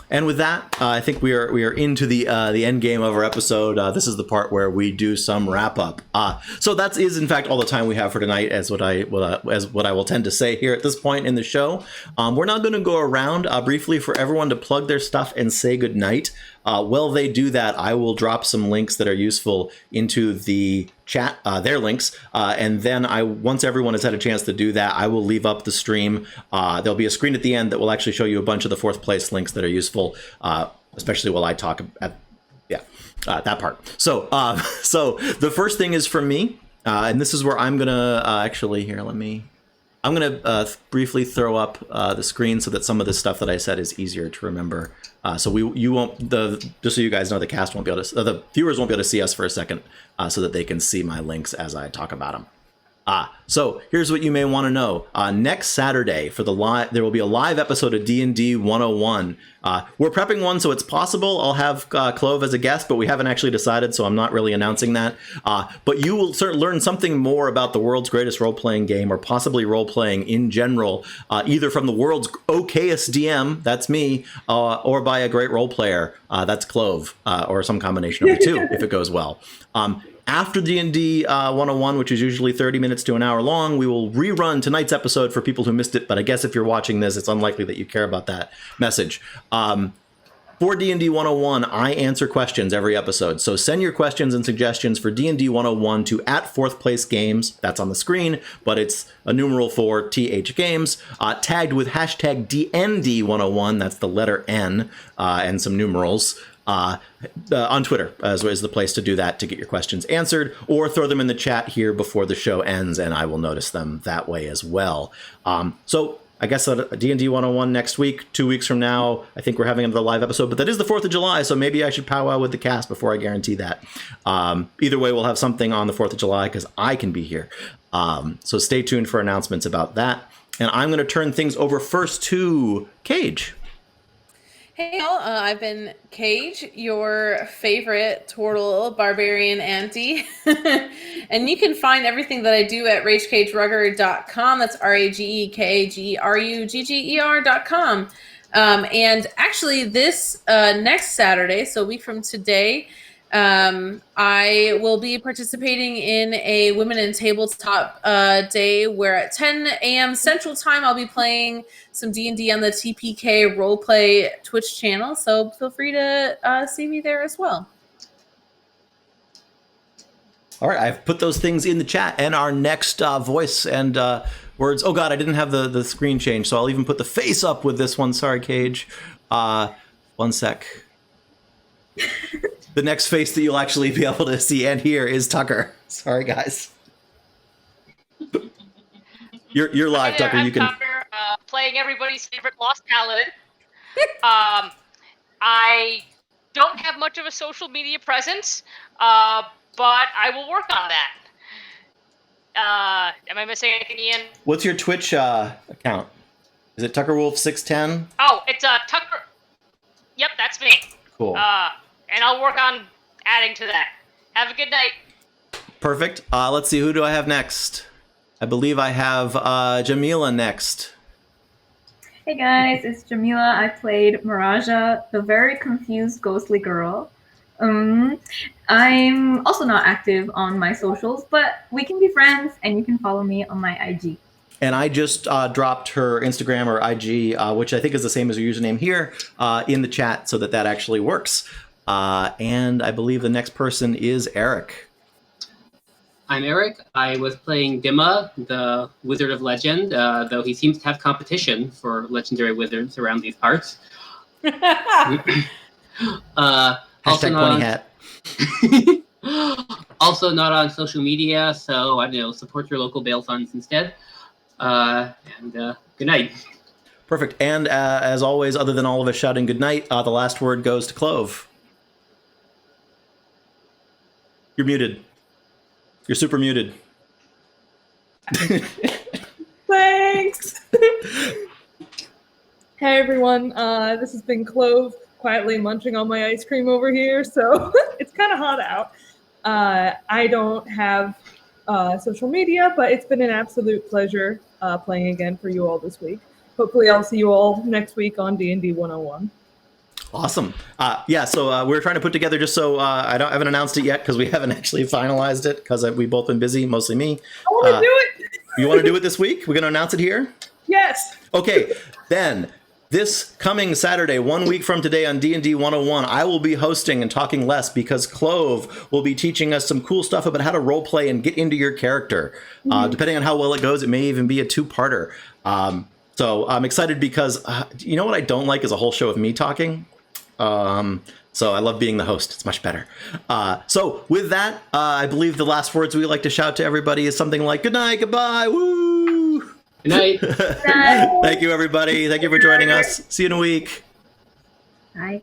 [SPEAKER 1] And with that, I think we are into the end game of our episode. This is the part where we do some wrap up. So that is in fact all the time we have for tonight, as what I will tend to say here at this point in the show. We're now going to go around briefly for everyone to plug their stuff and say goodnight. While they do that, I will drop some links that are useful into the chat, their links, and then once everyone has had a chance to do that, I will leave up the stream. There'll be a screen at the end that will actually show you a bunch of the 4th place links that are useful, especially while I talk at that part. So the first thing is from me, and this is where I'm gonna I'm gonna briefly throw up the screen so that some of the stuff that I said is easier to remember. So you won't, just so you guys know, the cast won't be able to, the viewers won't be able to see us for a second, so that they can see my links as I talk about them. So here's what you may want to know. Next Saturday for there will be a live episode of D&D 101. We're prepping one, so it's possible I'll have Clove as a guest, but we haven't actually decided, so I'm not really announcing that. But you will learn something more about the world's greatest role-playing game, or possibly role-playing in general, either from the world's okayest DM, that's me, or by a great role player, that's Clove, or some combination of the two, if it goes well. After D&D 101, which is usually 30 minutes to an hour long, we will rerun tonight's episode for people who missed it. But I guess if you're watching this, it's unlikely that you care about that message. For D&D 101, I answer questions every episode. So send your questions and suggestions for D&D 101 to @4thplacegames. That's on the screen, but it's a numeral for TH Games, tagged with hashtag DND101. That's the letter N and some numerals. On Twitter is the place to do that, to get your questions answered, or throw them in the chat here before the show ends, and I will notice them that way as well. So I guess D&D 101 next week, 2 weeks from now, I think we're having another live episode, but that is the 4th of July, so maybe I should powwow with the cast before I guarantee that. Either way, we'll have something on the 4th of July because I can be here. So stay tuned for announcements about that. And I'm going to turn things over first to Cage.
[SPEAKER 2] Hey y'all, I've been Cage, your favorite turtle barbarian auntie. And you can find everything that I do at ragecagerugger.com. That's RAGEKAGRUGGER.com. And actually this next Saturday, so a week from today, I will be participating in a Women in Tabletop day where at 10 a.m. Central Time I'll be playing some D&D on the TPK Roleplay Twitch channel, so feel free to see me there as well.
[SPEAKER 1] All right, I've put those things in the chat, and our next voice and words. Oh God, I didn't have the screen change, so I'll even put the face up with this one. Sorry, Cage. 1 sec. The next face that you'll actually be able to see and hear is Tucker. Sorry, guys. You're live,
[SPEAKER 5] Hi there,
[SPEAKER 1] Tucker.
[SPEAKER 5] I'm
[SPEAKER 1] You can.
[SPEAKER 5] Tucker, playing everybody's favorite Lost Paladin. I don't have much of a social media presence, but I will work on that. Am I missing anything, Ian?
[SPEAKER 1] What's your Twitch account? Is it TuckerWolf610?
[SPEAKER 5] Oh, it's Tucker. Yep, that's me.
[SPEAKER 1] Cool.
[SPEAKER 5] And I'll work on adding to that. Have a good night.
[SPEAKER 1] Perfect. Let's see. Who do I have next? I believe I have Jamila next.
[SPEAKER 6] Hey guys, it's Jamila. I played Miraja, the very confused ghostly girl. I'm also not active on my socials, but we can be friends and you can follow me on my IG.
[SPEAKER 1] And I just dropped her Instagram or IG, which I think is the same as her username here, in the chat so that actually works. And I believe the next person is Eric.
[SPEAKER 3] I'm Eric. I was playing Dimma, the Wizard of Legend, though he seems to have competition for legendary wizards around these parts.
[SPEAKER 1] Hashtag pointy hat.
[SPEAKER 3] Also not on social media, so I don't know, support your local bail funds instead. And good night.
[SPEAKER 1] Perfect. And as always, other than all of us shouting good night, the last word goes to Clove. You're muted. You're super muted.
[SPEAKER 4] Thanks. Hey everyone, this has been Clove, quietly munching on my ice cream over here, so it's kind of hot out. I don't have social media, but it's been an absolute pleasure playing again for you all this week. Hopefully I'll see you all next week on D&D 101.
[SPEAKER 1] Awesome. So we're trying to put together, just so I haven't announced it yet because we haven't actually finalized it because we've both been busy, mostly me.
[SPEAKER 4] I want to do it!
[SPEAKER 1] You want to do it this week? We're going to announce it here?
[SPEAKER 4] Yes!
[SPEAKER 1] Okay, then this coming Saturday, 1 week from today on D&D 101, I will be hosting and talking less because Clove will be teaching us some cool stuff about how to roleplay and get into your character. Depending on how well it goes, it may even be a two-parter. So I'm excited because you know what I don't like is a whole show of me talking. So I love being the host. It's much better. So with that, I believe the last words we like to shout to everybody is something like good night, goodbye, woo!
[SPEAKER 3] Good night.
[SPEAKER 1] Thank you, everybody. Thank you for joining us. See you in a week.
[SPEAKER 6] Bye.